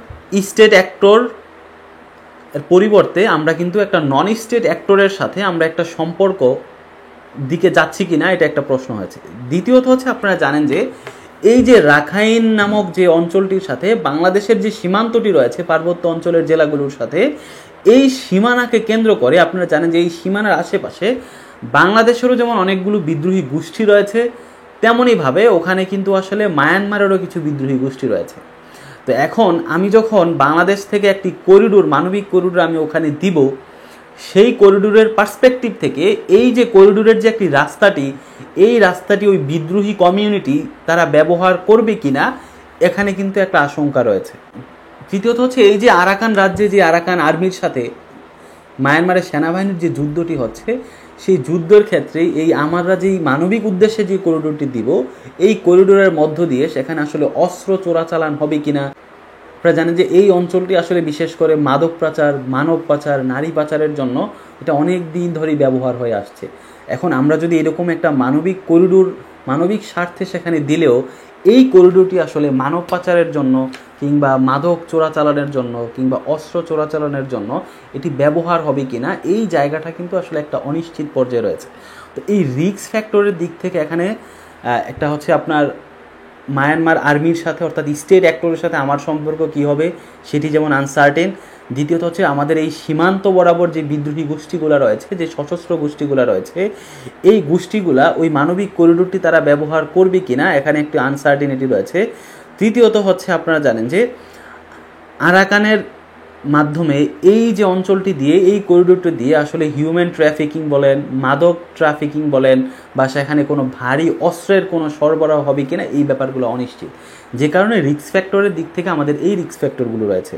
স্টেট অ্যাক্টর এর পরিবর্তে আমরা কিন্তু একটা নন স্টেট অ্যাক্টরের সাথে আমরা একটা সম্পর্ক দিকে যাচ্ছি কিনা, এটা একটা প্রশ্ন হয়েছে। দ্বিতীয়ত হচ্ছে, আপনারা জানেন যে এই যে রাখাইন নামক যে অঞ্চলটির সাথে বাংলাদেশের যে সীমান্তটি রয়েছে পার্বত্য অঞ্চলের জেলাগুলোর সাথে, এই সীমানাকে কেন্দ্র করে আপনারা জানেন যে এই সীমানার আশেপাশে বাংলাদেশেরও যেমন অনেকগুলো বিদ্রোহী গোষ্ঠী রয়েছে, তেমনইভাবে ওখানে কিন্তু আসলে মায়ানমারেরও কিছু বিদ্রোহী গোষ্ঠী রয়েছে। তো এখন আমি যখন বাংলাদেশ থেকে একটি করিডোর, মানবিক করিডোর আমি ওখানে দিব, সেই করিডোরের পার্সপেক্টিভ থেকে এই যে করিডোরের যে একটি রাস্তাটি, এই রাস্তাটি ওই বিদ্রোহী কমিউনিটি তারা ব্যবহার করবে কিনা, এখানে কিন্তু একটা আশঙ্কা রয়েছে। তৃতীয়ত হচ্ছে, এই যে আরাকান রাজ্যে যে আরাকান আর্মির সাথে মায়ানমারের সেনাবাহিনীর যে যুদ্ধটি হচ্ছে, সেই যুদ্ধের ক্ষেত্রে এই আমরা যেই মানবিক উদ্দেশ্যে যে করিডোরটি দিব, এই করিডোরের মধ্য দিয়ে সেখানে আসলে অস্ত্র চোরাচালান হবে কিনা। আপনারা জানেন যে এই অঞ্চলটি আসলে বিশেষ করে মাদক পাচার, মানব পাচার, নারী পাচারের জন্য এটা অনেক দিন ধরেই ব্যবহার হয়ে আসছে। এখন আমরা যদি এরকম একটা মানবিক করিডোর মানবিক স্বার্থে সেখানে দিলেও, এই করিডোরটি আসলে মানব পাচারের জন্য কিংবা মাদক চোরাচালানের জন্য কিংবা অস্ত্র চোরাচালানের জন্য এটি ব্যবহার হবে কিনা, এই জায়গাটা কিন্তু আসলে একটা অনিশ্চিত পর্যায়ে রয়েছে। তো এই রিস্ক ফ্যাক্টরের দিক থেকে এখানে একটা হচ্ছে আপনার মায়ানমার আর্মির সাথে, অর্থাৎ স্টেট অ্যাক্টরের সাথে আমার সম্পর্ক কী হবে সেটি যেমন আনসার্টেন। দ্বিতীয়ত হচ্ছে, আমাদের এই সীমান্ত বরাবর যে বিদ্রোহী গোষ্ঠীগুলো রয়েছে, যে সশস্ত্র গোষ্ঠীগুলো রয়েছে, এই গোষ্ঠীগুলা ওই মানবিক করিডোরটি তারা ব্যবহার করবে কিনা, এখানে একটি আনসার্টেনিটি রয়েছে। তৃতীয়ত হচ্ছে, আপনারা জানেন যে আরাকানের মাধ্যমে এই যে অঞ্চলটি দিয়ে, এই করিডোরটি দিয়ে আসলে হিউম্যান ট্রাফিকিং বলেন, মাদক ট্রাফিকিং বলেন, বা সেখানে কোনো ভারী অস্ত্রের কোনো সরবরাহ হবে কিনা, এই ব্যাপারগুলো অনিশ্চিত, যে কারণে রিস্ক ফ্যাক্টরের দিক থেকে আমাদের এই রিস্ক ফ্যাক্টরগুলো রয়েছে।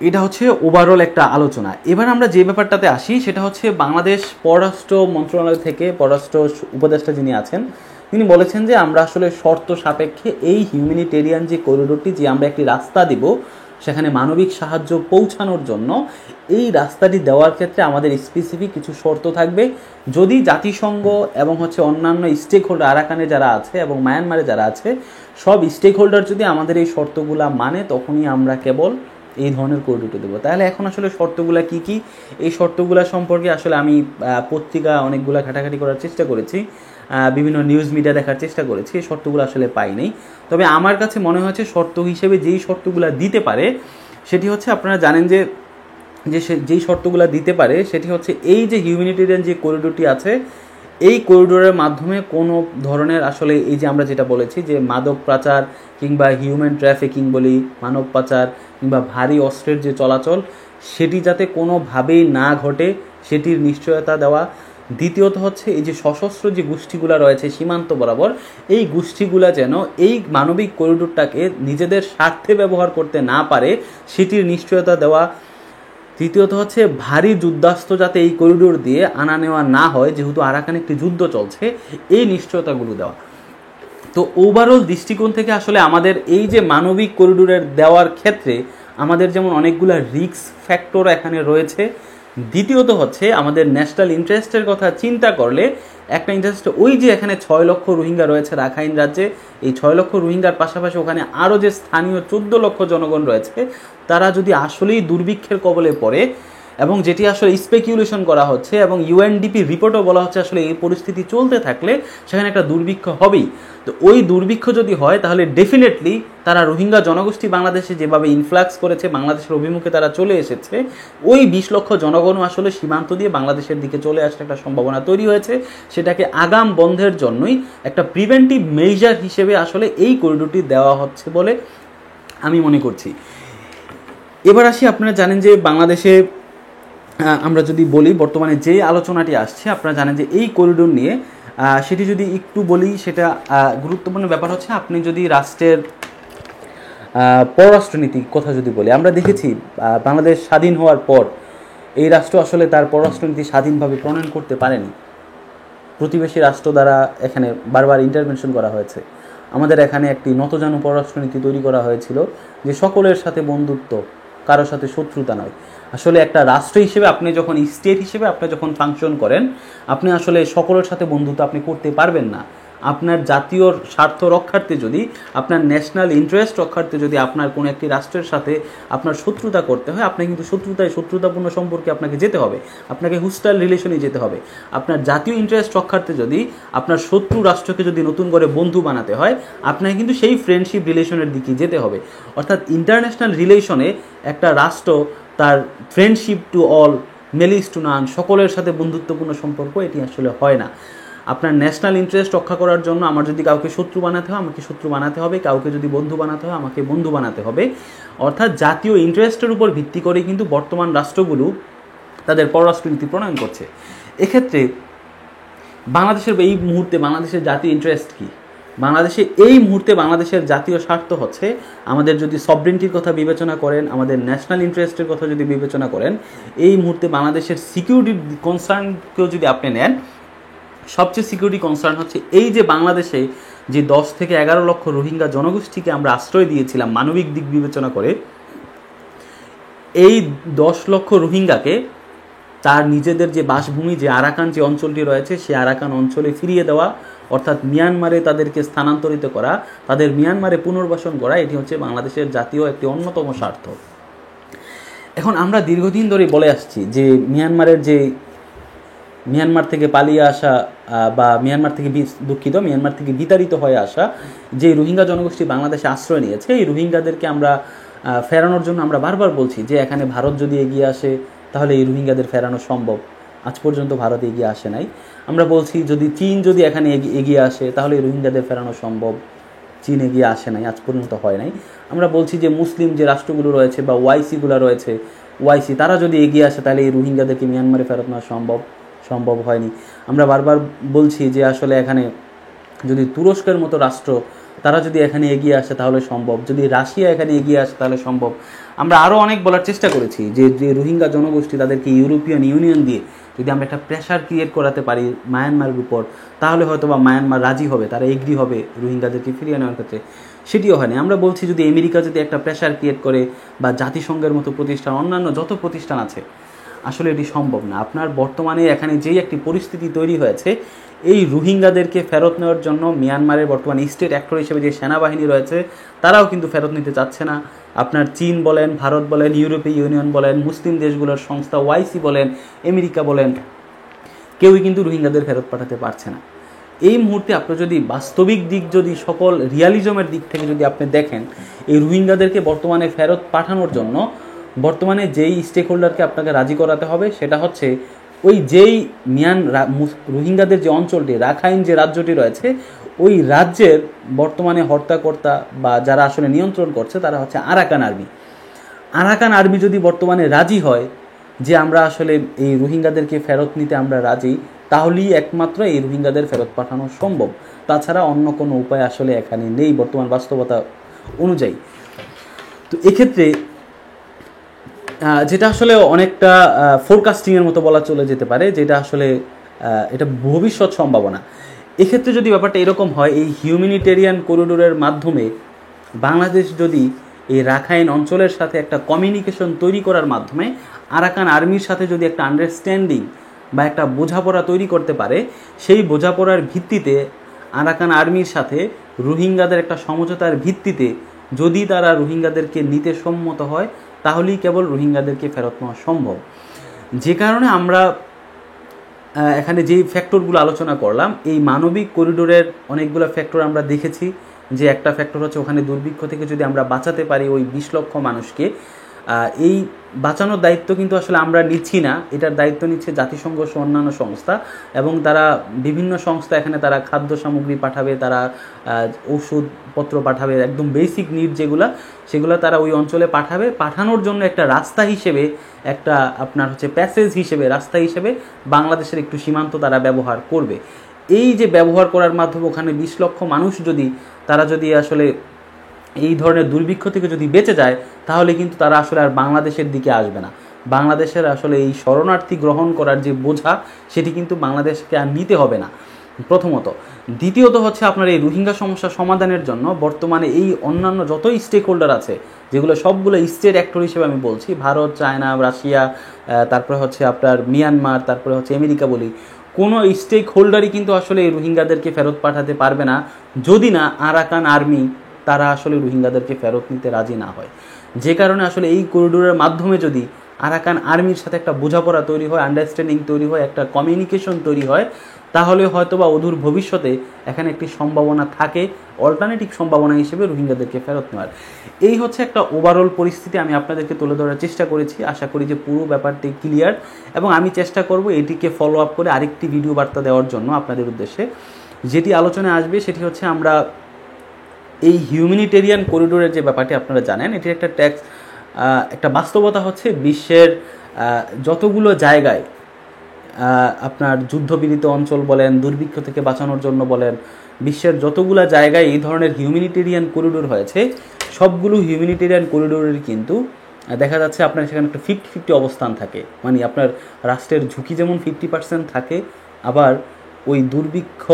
এটা হচ্ছে ওভারঅল একটা আলোচনা। এবার আমরা যে ব্যাপারটাতে আসি সেটা হচ্ছে বাংলাদেশ পররাষ্ট্র মন্ত্রণালয় থেকে পররাষ্ট্র উপদেষ্টা যিনি আছেন তিনি বলেছেন যে আমরা আসলে শর্ত সাপেক্ষে এই হিউম্যানিটেরিয়ান যে করিডোরটি, যে আমরা একটি রাস্তা দিব সেখানে মানবিক সাহায্য পৌঁছানোর জন্য, এই রাস্তাটি দেওয়ার ক্ষেত্রে আমাদের স্পেসিফিক কিছু শর্ত থাকবে। যদি জাতিসংঘ এবং হচ্ছে অন্যান্য স্টেক হোল্ডার, আরাকানে যারা আছে এবং মায়ানমারে যারা আছে, সব স্টেক হোল্ডার যদি আমাদের এই শর্তগুলা মানে, তখনই আমরা কেবল এই ধরনের করিডোরটি দেবো। তাহলে এখন আসলে শর্তগুলা কি কি, এই শর্তগুলা সম্পর্কে আসলে আমি পত্রিকা অনেকগুলা ঘাটাঘাটি করার চেষ্টা করেছি, বিভিন্ন নিউজ মিডিয়া দেখার চেষ্টা করেছি, এই শর্তগুলো আসলে পাইনি। তবে আমার কাছে মনে হচ্ছে শর্ত হিসেবে যেই শর্তগুলো দিতে পারে সেটি হচ্ছে, আপনারা জানেন যে যেই শর্তগুলো দিতে পারে সেটি হচ্ছে এই যে হিউম্যানিটেরিয়ান যে করিডোরটি আছে, এই করিডোরের মাধ্যমে কোনো ধরনের আসলে এই যে আমরা যেটা বলেছি যে মাদক পাচার কিংবা হিউম্যান ট্রাফিকিং বলি, মানব পাচার কিংবা ভারী অস্ত্রের যে চলাচল, সেটি যাতে কোনোভাবেই না ঘটে সেটির নিশ্চয়তা দেওয়া। দ্বিতীয়ত হচ্ছে এই যে সশস্ত্র যে গোষ্ঠীগুলো রয়েছে সীমান্ত বরাবর, এই গোষ্ঠীগুলো যেন এই মানবিক করিডোরটাকে নিজেদের স্বার্থে ব্যবহার করতে না পারে সেটির নিশ্চয়তা দেওয়া। তৃতীয়ত হচ্ছে ভারী যুদ্ধাস্ত্র যাতে এই করিডোর দিয়ে আনা নেওয়া না হয়, যেহেতু আরাকানে একটি যুদ্ধ চলছে, এই নিশ্চয়তাগুলো দেওয়া। তো ওভারঅল দৃষ্টিকোণ থেকে আসলে আমাদের এই যে মানবিক করিডোরের দেওয়ার ক্ষেত্রে আমাদের যেমন অনেকগুলো রিস্ক ফ্যাক্টর এখানে রয়েছে। দ্বিতীয়ত হচ্ছে আমাদের ন্যাশনাল ইন্টারেস্টের কথা চিন্তা করলে একটা ইন্টারেস্ট, ওই যে এখানে 6 লক্ষ রোহিঙ্গা রয়েছে রাখাইন রাজ্যে, এই 6 লক্ষ রোহিঙ্গার পাশাপাশি ওখানে আরও যে স্থানীয় 14 লক্ষ জনগণ রয়েছে, তারা যদি আসলেই দুর্ভিক্ষের কবলে পড়ে, এবং যেটি আসলে স্পেকুলেশন করা হচ্ছে এবং ইউএনডিপি রিপোর্টও বলা হচ্ছে আসলে এই পরিস্থিতি চলতে থাকলে সেখানে একটা দুর্ভিক্ষ হবেই। তো ওই দুর্ভিক্ষ যদি হয় তাহলে ডেফিনেটলি তারা রোহিঙ্গা জনগোষ্ঠী বাংলাদেশে যেভাবে ইনফ্লাক্স করেছে, বাংলাদেশের অভিমুখে তারা চলে এসেছে, ওই 20 লক্ষ জনগণও আসলে সীমান্ত দিয়ে বাংলাদেশের দিকে চলে আসার একটা সম্ভাবনা তৈরি হয়েছে। সেটাকে আগাম বন্ধের জন্যই একটা প্রিভেন্টিভ মেজার হিসেবে আসলে এই করিডোরটি দেওয়া হচ্ছে বলে আমি মনে করছি। এবার আসি, আপনারা জানেন যে বাংলাদেশে আমরা যদি বলি বর্তমানে যে আলোচনাটি আসছে, আপনারা জানেন যে এই করিডোর নিয়ে সেটি যদি একটু বলি, সেটা গুরুত্বপূর্ণ ব্যাপার হচ্ছে আপনি যদি রাষ্ট্রের পররাষ্ট্রনীতির কথা যদি বলি, আমরা দেখেছি বাংলাদেশ স্বাধীন হওয়ার পর এই রাষ্ট্র আসলে তার পররাষ্ট্রনীতি স্বাধীনভাবে প্রণয়ন করতে পারেনি। প্রতিবেশী রাষ্ট্র দ্বারা এখানে বারবার ইন্টারভেনশন করা হয়েছে। আমাদের এখানে একটি নতজানু পররাষ্ট্রনীতি তৈরি করা হয়েছিল যে সকলের সাথে বন্ধুত্ব, কারোর সাথে শত্রুতা নয়। আসলে একটা রাষ্ট্র হিসেবে আপনি যখন, স্টেট হিসেবে আপনি যখন ফাংশন করেন, আপনি আসলে সকলের সাথে বন্ধুত্ব আপনি করতে পারবেন না। আপনার জাতীয় স্বার্থ রক্ষার্থে যদি, আপনার ন্যাশনাল ইন্টারেস্ট রক্ষার্থে যদি আপনার কোনো একটি রাষ্ট্রের সাথে আপনার শত্রুতা করতে হয়, আপনি কিন্তু শত্রুতাপূর্ণ সম্পর্কে আপনাকে যেতে হবে, আপনাকে হোস্টাইল রিলেশনে যেতে হবে। আপনার জাতীয় ইন্টারেস্ট রক্ষার্থে যদি আপনার শত্রু রাষ্ট্রকে যদি নতুন করে বন্ধু বানাতে হয়, আপনাকে কিন্তু সেই ফ্রেন্ডশিপ রিলেশনের দিকে যেতে হবে। অর্থাৎ ইন্টারন্যাশনাল রিলেশনে একটা রাষ্ট্র তার friendship to all, malice to none, সকলের সাথে বন্ধুত্বপূর্ণ সম্পর্ক, এটি আসলে হয় না। আপনার ন্যাশনাল ইন্টারেস্ট রক্ষা করার জন্য আমার যদি কাউকে শত্রু বানাতে হয় আমাকে শত্রু বানাতে হবে, কাউকে যদি বন্ধু বানাতে হয় আমাকে বন্ধু বানাতে হবে। অর্থাৎ জাতীয় ইন্টারেস্টের উপর ভিত্তি করে কিন্তু বর্তমান রাষ্ট্রগুলো তাদের পররাষ্ট্রনীতি প্রণয়ন করছে। এক্ষেত্রে বাংলাদেশের এই মুহূর্তে বাংলাদেশের জাতীয় ইন্টারেস্ট কী? বাংলাদেশে এই মুহূর্তে বাংলাদেশের জাতীয় স্বার্থ হচ্ছে, আমাদের যদি সভরেন্টির কথা বিবেচনা করেন, আমাদের ন্যাশনাল ইন্টারেস্টের কথা যদি বিবেচনা করেন, এই মুহূর্তে বাংলাদেশের সিকিউরিটি কনসার্নকেও যদি আপনি নেন, সবচেয়ে সিকিউরিটি কনসার্ন হচ্ছে এই যে বাংলাদেশে যে 10 থেকে 11 লক্ষ রোহিঙ্গা জনগোষ্ঠীকে আমরা আশ্রয় দিয়েছিলাম মানবিক দিক বিবেচনা করে, এই 10 লক্ষ রোহিঙ্গাকে তার নিজেদের যে বাসভূমি, যে আরাকান যে অঞ্চলটি রয়েছে, সেই আরাকান অঞ্চলে ফিরিয়ে দেওয়া, অর্থাৎ মিয়ানমারে তাদেরকে স্থানান্তরিত করা, তাদের মিয়ানমারে পুনর্বাসন করা, এটি হচ্ছে বাংলাদেশের জাতীয় একটি অন্যতম স্বার্থ। এখন আমরা দীর্ঘদিন ধরে বলে আসছি যে মিয়ানমার থেকে পালিয়ে আসা বা মিয়ানমার থেকে বিতাড়িত হয়ে আসা যে রোহিঙ্গা জনগোষ্ঠী বাংলাদেশে আশ্রয় নিয়েছে, এই রোহিঙ্গাদেরকে আমরা ফেরানোর জন্য আমরা বারবার বলছি যে এখানে ভারত যদি এগিয়ে আসে তাহলে এই রোহিঙ্গাদের ফেরানো সম্ভব। আজ পর্যন্ত ভারত এগিয়ে আসে নাই। আমরা বলছি যদি চীন যদি এখানে এগিয়ে আসে তাহলে এই রোহিঙ্গাদের ফেরানো সম্ভব। চীন এগিয়ে আসে নাই, আজ পর্যন্ত হয় নাই। আমরা বলছি যে মুসলিম যে রাষ্ট্রগুলো রয়েছে বা ওয়াইসিগুলো রয়েছে, ওয়াইসি তারা যদি এগিয়ে আসে তাহলে এই রোহিঙ্গাদেরকে মিয়ানমারে ফেরত নেওয়া সম্ভব হয়নি। আমরা বারবার বলছি যে আসলে এখানে যদি তুরস্কের মতো রাষ্ট্র তারা যদি এখানে এগিয়ে আসে তাহলে সম্ভব, যদি রাশিয়া এখানে এগিয়ে আসে তাহলে সম্ভব। আমরা আরও অনেক বলার চেষ্টা করেছি যে রোহিঙ্গা জনগোষ্ঠী তাদেরকে ইউরোপিয়ান ইউনিয়ন দিয়ে যদি আমরা একটা প্রেশার ক্রিয়েট করাতে পারি মায়ানমারের উপর, তাহলে হয়তো বা মায়ানমার রাজি হবে, তারা এগ্রি হবে রোহিঙ্গাদেরকে ফিরিয়ে নেওয়ার ক্ষেত্রে। সেটিও হয়নি। আমরা বলছি যদি আমেরিকা যদি একটা প্রেশার ক্রিয়েট করে বা জাতিসংঘের মতো প্রতিষ্ঠান, অন্যান্য যত প্রতিষ্ঠান আছে, আসলে এটি সম্ভব না। আপনার বর্তমানে এখানে যেই একটি পরিস্থিতি তৈরি হয়েছে, এই রোহিঙ্গাদেরকে ফেরত নেওয়ার জন্য মিয়ানমারের বর্তমানে স্টেট অ্যাক্টর হিসেবে যে সেনাবাহিনী রয়েছে তারাও কিন্তু ফেরত নিতে চাচ্ছে না। আপনার চীন বলেন, ভারত বলেন, ইউরোপীয় ইউনিয়ন বলেন, মুসলিম দেশগুলোর সংস্থা ওয়াইসি বলেন, আমেরিকা বলেন, কেউই কিন্তু রোহিঙ্গাদের ফেরত পাঠাতে পারছে না। এই মুহূর্তে আপনি যদি বাস্তবিক দিক, যদি সকল রিয়ালিজমের দিক থেকে যদি আপনি দেখেন, এই রোহিঙ্গাদেরকে বর্তমানে ফেরত পাঠানোর জন্য বর্তমানে যেই স্টেক হোল্ডারকে আপনাকে রাজি করাতে হবে সেটা হচ্ছে ওই যেই রোহিঙ্গাদের যে অঞ্চলটি, রাখাইন যে রাজ্যটি রয়েছে, ওই রাজ্যের বর্তমানে হর্তাকর্তা বা যারা আসলে নিয়ন্ত্রণ করছে তারা হচ্ছে আরাকান আর্মি। আরাকান আর্মি যদি বর্তমানে রাজি হয় যে আমরা আসলে এই রোহিঙ্গাদেরকে ফেরত নিতে আমরা রাজি, তাহলেই একমাত্র এই রোহিঙ্গাদের ফেরত পাঠানো সম্ভব। তাছাড়া অন্য কোনো উপায় আসলে এখানে নেই বর্তমান বাস্তবতা অনুযায়ী। তো এক্ষেত্রে যেটা আসলে অনেকটা ফোরকাস্টিংয়ের মতো বলা চলে যেতে পারে, যেটা আসলে এটা ভবিষ্যৎ সম্ভাবনা। এক্ষেত্রে যদি ব্যাপারটা এরকম হয়, এই হিউম্যানিটেরিয়ান করিডোরের মাধ্যমে বাংলাদেশ যদি এই রাখাইন অঞ্চলের সাথে একটা কমিউনিকেশন তৈরি করার মাধ্যমে আরাকান আর্মির সাথে যদি একটা আন্ডারস্ট্যান্ডিং বা একটা বোঝাপড়া তৈরি করতে পারে, সেই বোঝাপড়ার ভিত্তিতে আরাকান আর্মির সাথে রোহিঙ্গাদের একটা সমঝোতার ভিত্তিতে যদি তারা রোহিঙ্গাদেরকে নিতে সম্মত হয়, তাহলেই কেবল রোহিঙ্গাদেরকে ফেরত নেওয়া সম্ভব। যে কারণে আমরা এখানে যেই ফ্যাক্টরগুলো আলোচনা করলাম, এই মানবিক করিডোরের অনেকগুলো ফ্যাক্টর আমরা দেখেছি। যে একটা ফ্যাক্টর হচ্ছে ওখানে দুর্ভিক্ষ থেকে যদি আমরা বাঁচাতে পারি ওই 20 লক্ষ মানুষকে, এই বাঁচানোর দায়িত্ব কিন্তু আসলে আমরা নিচ্ছি না, এটার দায়িত্ব নিচ্ছে জাতিসংঘ সহ অন্যান্য সংস্থা। এবং তারা বিভিন্ন সংস্থা এখানে তারা খাদ্য সামগ্রী পাঠাবে, তারা ওষুধপত্র পাঠাবে, একদম বেসিক নিড যেগুলো সেগুলো তারা ওই অঞ্চলে পাঠাবে। পাঠানোর জন্য একটা রাস্তা হিসেবে, একটা আপনার হচ্ছে প্যাসেজ হিসেবে, রাস্তা হিসেবে বাংলাদেশের একটু সীমান্ত তারা ব্যবহার করবে। এই যে ব্যবহার করার মাধ্যমে ওখানে 20 লক্ষ মানুষ তারা যদি আসলে এই ধরনের দুর্ভিক্ষ থেকে যদি বেঁচে যায়, তাহলে কিন্তু তারা আসলে আর বাংলাদেশের দিকে আসবে না। বাংলাদেশের আসলে এই শরণার্থী গ্রহণ করার যে বোঝা, সেটি কিন্তু বাংলাদেশকে আর নিতে হবে না, প্রথমত। দ্বিতীয়ত হচ্ছে আপনার এই রোহিঙ্গা সমস্যা সমাধানের জন্য বর্তমানে এই অন্যান্য যতই স্টেক হোল্ডার আছে, যেগুলো সবগুলো স্টেট অ্যাক্টর হিসেবে আমি বলছি, ভারত, চায়না, রাশিয়া, তারপরে হচ্ছে আপনার মিয়ানমার, তারপরে হচ্ছে আমেরিকা বলি, কোনো স্টেক হোল্ডারই কিন্তু আসলে এই রোহিঙ্গাদেরকে ফেরত পাঠাতে পারবে না যদি না আরাকান আর্মি তারা আসলে রোহিঙ্গাদেরকে ফেরত নিতে রাজি না হয়। যে কারণে আসলে এই করিডোরের মাধ্যমে যদি আরাকান আর্মির সাথে একটা বোঝাপড়া তৈরি হয়, আন্ডারস্ট্যান্ডিং তৈরি হয়, একটা কমিউনিকেশন তৈরি হয়, তাহলে হয়তো বা অদূর ভবিষ্যতে এখানে একটি সম্ভাবনা থাকে, অল্টারনেটিভ সম্ভাবনা হিসেবে রোহিঙ্গাদেরকে ফেরত নেওয়ার। এই হচ্ছে একটা ওভারঅল পরিস্থিতি আমি আপনাদেরকে তুলে ধরার চেষ্টা করেছি। আশা করি যে পুরো ব্যাপারটি ক্লিয়ার, এবং আমি চেষ্টা করব এটিকে ফলো আপ করে আরেকটি ভিডিও বার্তা দেওয়ার জন্য আপনাদের উদ্দেশ্যে। যেটি আলোচনায় আসবে সেটি হচ্ছে আমরা এই হিউম্যানিটেরিয়ান করিডোরের যে ব্যাপারটি আপনারা জানেন, এটির একটা বাস্তবতা হচ্ছে বিশ্বের যতগুলো জায়গায় আপনার যুদ্ধপীড়িত অঞ্চল বলেন, দুর্ভিক্ষ থেকে বাঁচানোর জন্য বলেন, বিশ্বের যতগুলো জায়গায় এই ধরনের হিউম্যানিটেরিয়ান করিডোর হয়েছে, সবগুলো হিউম্যানিটেরিয়ান করিডোরের কিন্তু দেখা যাচ্ছে আপনার সেখানে একটা 50-50 অবস্থান থাকে। মানে আপনার রাষ্ট্রের ঝুঁকি যেমন 50% থাকে, আবার ওই দুর্ভিক্ষ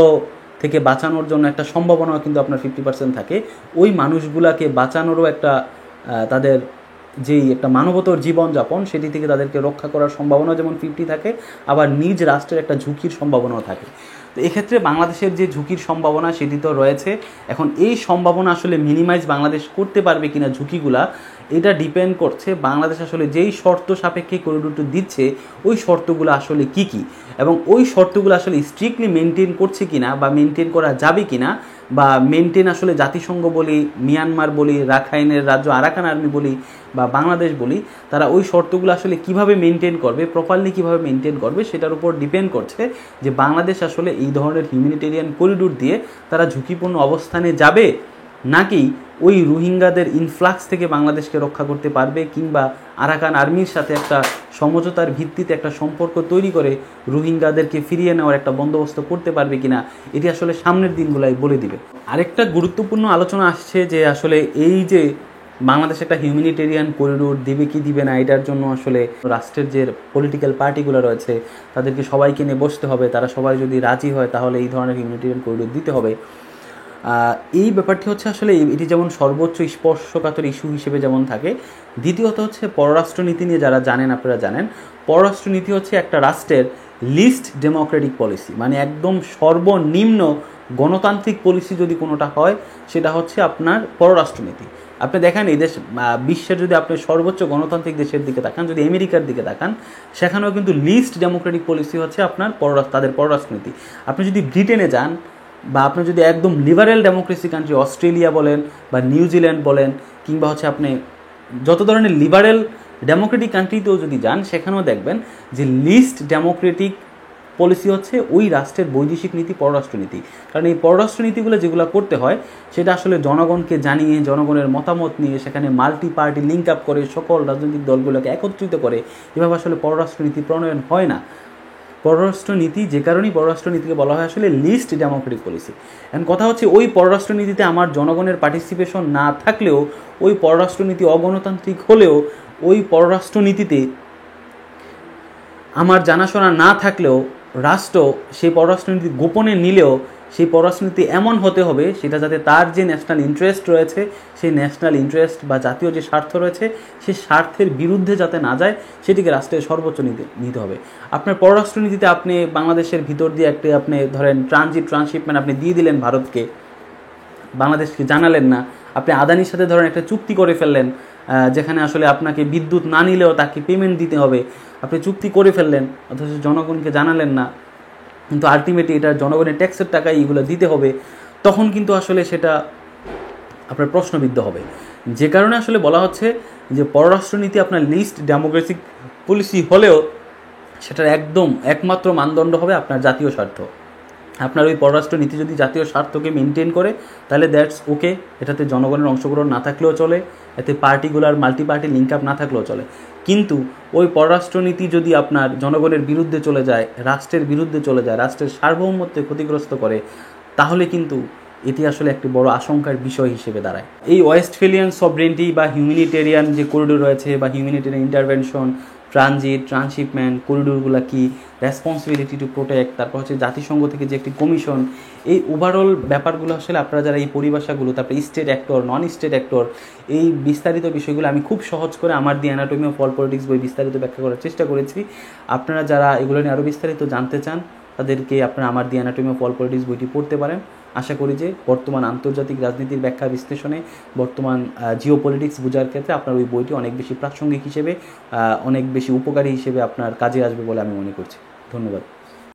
থেকে বাঁচানোর জন্য একটা সম্ভাবনাও কিন্তু আপনার 50% থাকে। ওই মানুষগুলাকে বাঁচানোরও একটা তাদের যেই একটা মানবতর জীবনযাপন, সেটি থেকে তাদেরকে রক্ষা করার সম্ভাবনা যেমন 50 থাকে, আবার নিজ রাষ্ট্রের একটা ঝুঁকির সম্ভাবনাও থাকে। তো এক্ষেত্রে বাংলাদেশের যে ঝুঁকির সম্ভাবনা সেটি তো রয়েছে। এখন এই সম্ভাবনা আসলে মিনিমাইজ বাংলাদেশ করতে পারবে কিনা ঝুঁকিগুলা, এটা ডিপেন্ড করছে বাংলাদেশ আসলে যেই শর্ত সাপেক্ষে করিডোরটি দিচ্ছে ওই শর্তগুলো আসলে কি কি, এবং ওই শর্তগুলো আসলে স্ট্রিক্টলি মেনটেন করছে কিনা বা মেনটেন করা যাবে কিনা, বা মেনটেন আসলে জাতিসংঘ বলি, মিয়ানমার বলি, রাখাইনের রাজ্য আরাকান আর্মি বলি, বা বাংলাদেশ বলি, তারা ওই শর্তগুলো আসলে কিভাবে মেনটেন করবে, প্রপারলি কিভাবে মেনটেন করবে, সেটার উপর ডিপেন্ড করছে যে বাংলাদেশ আসলে এই ধরনের হিউম্যানিটেরিয়ান করিডোর দিয়ে তারা ঝুঁকিপূর্ণ অবস্থানে যাবে নাকি ওই রোহিঙ্গাদের ইনফ্লাক্স থেকে বাংলাদেশকে রক্ষা করতে পারবে, কিংবা আরাকান আর্মির সাথে একটা সমঝোতার ভিত্তিতে একটা সম্পর্ক তৈরি করে রোহিঙ্গাদেরকে ফিরিয়ে নেওয়ার একটা বন্দোবস্ত করতে পারবে কিনা, এটি আসলে সামনের দিনগুলাই বলে দিবে। আরেকটা গুরুত্বপূর্ণ আলোচনা আসছে যে আসলে এই যে বাংলাদেশ একটা হিউম্যানিটেরিয়ান করিডোর দিবে কি দিবে না, এটার জন্য আসলে রাষ্ট্রের যে পলিটিক্যাল পার্টিগুলো রয়েছে তাদেরকে সবাইকে নিয়ে বসতে হবে, তারা সবাই যদি রাজি হয় তাহলে এই ধরনের হিউম্যানিটেরিয়ান করিডোর দিতে হবে। এই ব্যাপারটি হচ্ছে আসলে এটি যেমন সর্বোচ্চ স্পর্শকাতর ইস্যু হিসেবে যেমন থাকে, দ্বিতীয়ত হচ্ছে পররাষ্ট্রনীতি নিয়ে যারা জানেন আপনারা জানেন, পররাষ্ট্রনীতি হচ্ছে একটা রাষ্ট্রের লিস্ট ডেমোক্রেটিক পলিসি, মানে একদম সর্বনিম্ন গণতান্ত্রিক পলিসি যদি কোনোটা হয় সেটা হচ্ছে আপনার পররাষ্ট্রনীতি। আপনি দেখেন এই দেশ বিশ্বের যদি আপনি সর্বোচ্চ গণতান্ত্রিক দেশের দিকে তাকান, যদি আমেরিকার দিকে তাকান, সেখানেও কিন্তু লিস্ট ডেমোক্রেটিক পলিসি হচ্ছে আপনার তাদের পররাষ্ট্রনীতি। আপনি যদি ব্রিটেনে যান, বা আপনি যদি একদম লিবারেল ডেমোক্রেসি কান্ট্রি অস্ট্রেলিয়া বলেন বা নিউজিল্যান্ড বলেন, কিংবা হচ্ছে আপনি যত ধরনের লিবারেল ডেমোক্রেটিক কান্ট্রিতেও যদি যান, সেখানেও দেখবেন যে লিস্ট ডেমোক্রেটিক পলিসি হচ্ছে ওই রাষ্ট্রের বৈদেশিক নীতি, পররাষ্ট্রনীতি। কারণ এই পররাষ্ট্রনীতিগুলো যেগুলো করতে হয় সেটা আসলে জনগণকে জানিয়ে, জনগণের মতামত নিয়ে, সেখানে মাল্টি পার্টি লিঙ্ক আপ করে সকল রাজনৈতিক দলগুলোকে একত্রিত করে এভাবে আসলে পররাষ্ট্রনীতি প্রণয়ন হয় না। পররাষ্ট্রনীতি যে কারণেই পররাষ্ট্রনীতিকে বলা হয় আসলে লিস্ট ডেমোক্রেটিক পলিসি। এখন কথা হচ্ছে ওই পররাষ্ট্রনীতিতে আমার জনগণের পার্টিসিপেশন না থাকলেও, ওই পররাষ্ট্রনীতি অগণতান্ত্রিক হলেও, ওই পররাষ্ট্রনীতিতে আমার জানাশোনা না থাকলেও রাষ্ট্র সেই পররাষ্ট্রনীতি গোপনে নিলেও সেই পররাষ্ট্রনীতি এমন হতে হবে সেটা যাতে তার যে ন্যাশনাল ইন্টারেস্ট রয়েছে, সেই ন্যাশনাল ইন্টারেস্ট বা জাতীয় যে স্বার্থ রয়েছে সেই স্বার্থের বিরুদ্ধে যাতে না যায়, সেটিকে রাষ্ট্রের সর্বোচ্চ নিতে হবে। আপনার পররাষ্ট্রনীতিতে আপনি বাংলাদেশের ভিতর দিয়ে একটা আপনি ধরেন ট্রান্সশিপমেন্ট আপনি দিয়ে দিলেন ভারতকে, বাংলাদেশকে জানালেন না। আপনি আদানির সাথে ধরেন একটা চুক্তি করে ফেললেন, যেখানে আসলে আপনাকে বিদ্যুৎ না নিলেও তাকে পেমেন্ট দিতে হবে, আপনি চুক্তি করে ফেললেন অথচ জনগণকে জানালেন না, কিন্তু আলটিমেটলি এটা জনগণের ট্যাক্সের টাকা এইগুলো দিতে হবে, তখন কিন্তু আসলে সেটা আপনার প্রশ্নবিদ্ধ হবে। যে কারণে আসলে বলা হচ্ছে যে পররাষ্ট্রনীতি আপনার লিস্ট ডেমোক্রেটিক পলিসি হলেও সেটার একদম একমাত্র মানদণ্ড হবে আপনার জাতীয় স্বার্থ। আপনার ওই পররাষ্ট্রনীতি যদি জাতীয় স্বার্থকে মেনটেন করে তাহলে দ্যাটস ওকে, এটাতে জনগণের অংশগ্রহণ না থাকলেও চলে, এতে পার্টিগুলার মাল্টি পার্টি লিঙ্ক আপ না থাকলেও চলে। কিন্তু ওই পররাষ্ট্রনীতি যদি আপনার জনগণের বিরুদ্ধে চলে যায়, রাষ্ট্রের বিরুদ্ধে চলে যায়, রাষ্ট্রের সার্বভৌমত্বে ক্ষতিগ্রস্ত করে, তাহলে কিন্তু এটি আসলে একটি বড় আশঙ্কার বিষয় হিসেবে দাঁড়ায়। এই ওয়েস্টফেলিয়ান সভরেন্টি বা হিউম্যানিটেরিয়ান যে করিডোর রয়েছে বা হিউম্যানিটেরিয়ান ইন্টারভেনশন, ট্রানশিপমেন্ট করিডোরগুলো কি, রেসপন্সিবিলিটি টু প্রোটেক্ট, তারপর হচ্ছে জাতিসংঘ থেকে যে একটি কমিশন, এই ওভারঅল ব্যাপারগুলো আসলে আপনারা যারা এই পরিভাষাগুলো, তারপরে state actor, non state actor, এই বিস্তারিত বিষয়গুলো আমি খুব সহজ করে আমার দি অ্যানাটমি অফ ওয়ার্ল্ড পলিটিক্স বই বিস্তারিত ব্যাখ্যা করার চেষ্টা করেছি। আপনারা যারা এগুলো নিয়ে আরও বিস্তারিত জানতে চান তাদেরকে আপনারা আমার দি অ্যানাটমি অফ ওয়ার্ল্ড পলিটিক্স বইটি পড়তে পারেন। আশা করি যে বর্তমান আন্তর্জাতিক রাজনীতির ব্যাখ্যা বিশ্লেষণে, বর্তমান জিও পলিটিক্স বোঝার ক্ষেত্রে আপনার ওই বইটি অনেক বেশি প্রাসঙ্গিক হিসেবে, অনেক বেশি উপকারী হিসেবে আপনার কাজে আসবে বলে আমি মনে করছি। ধন্যবাদ।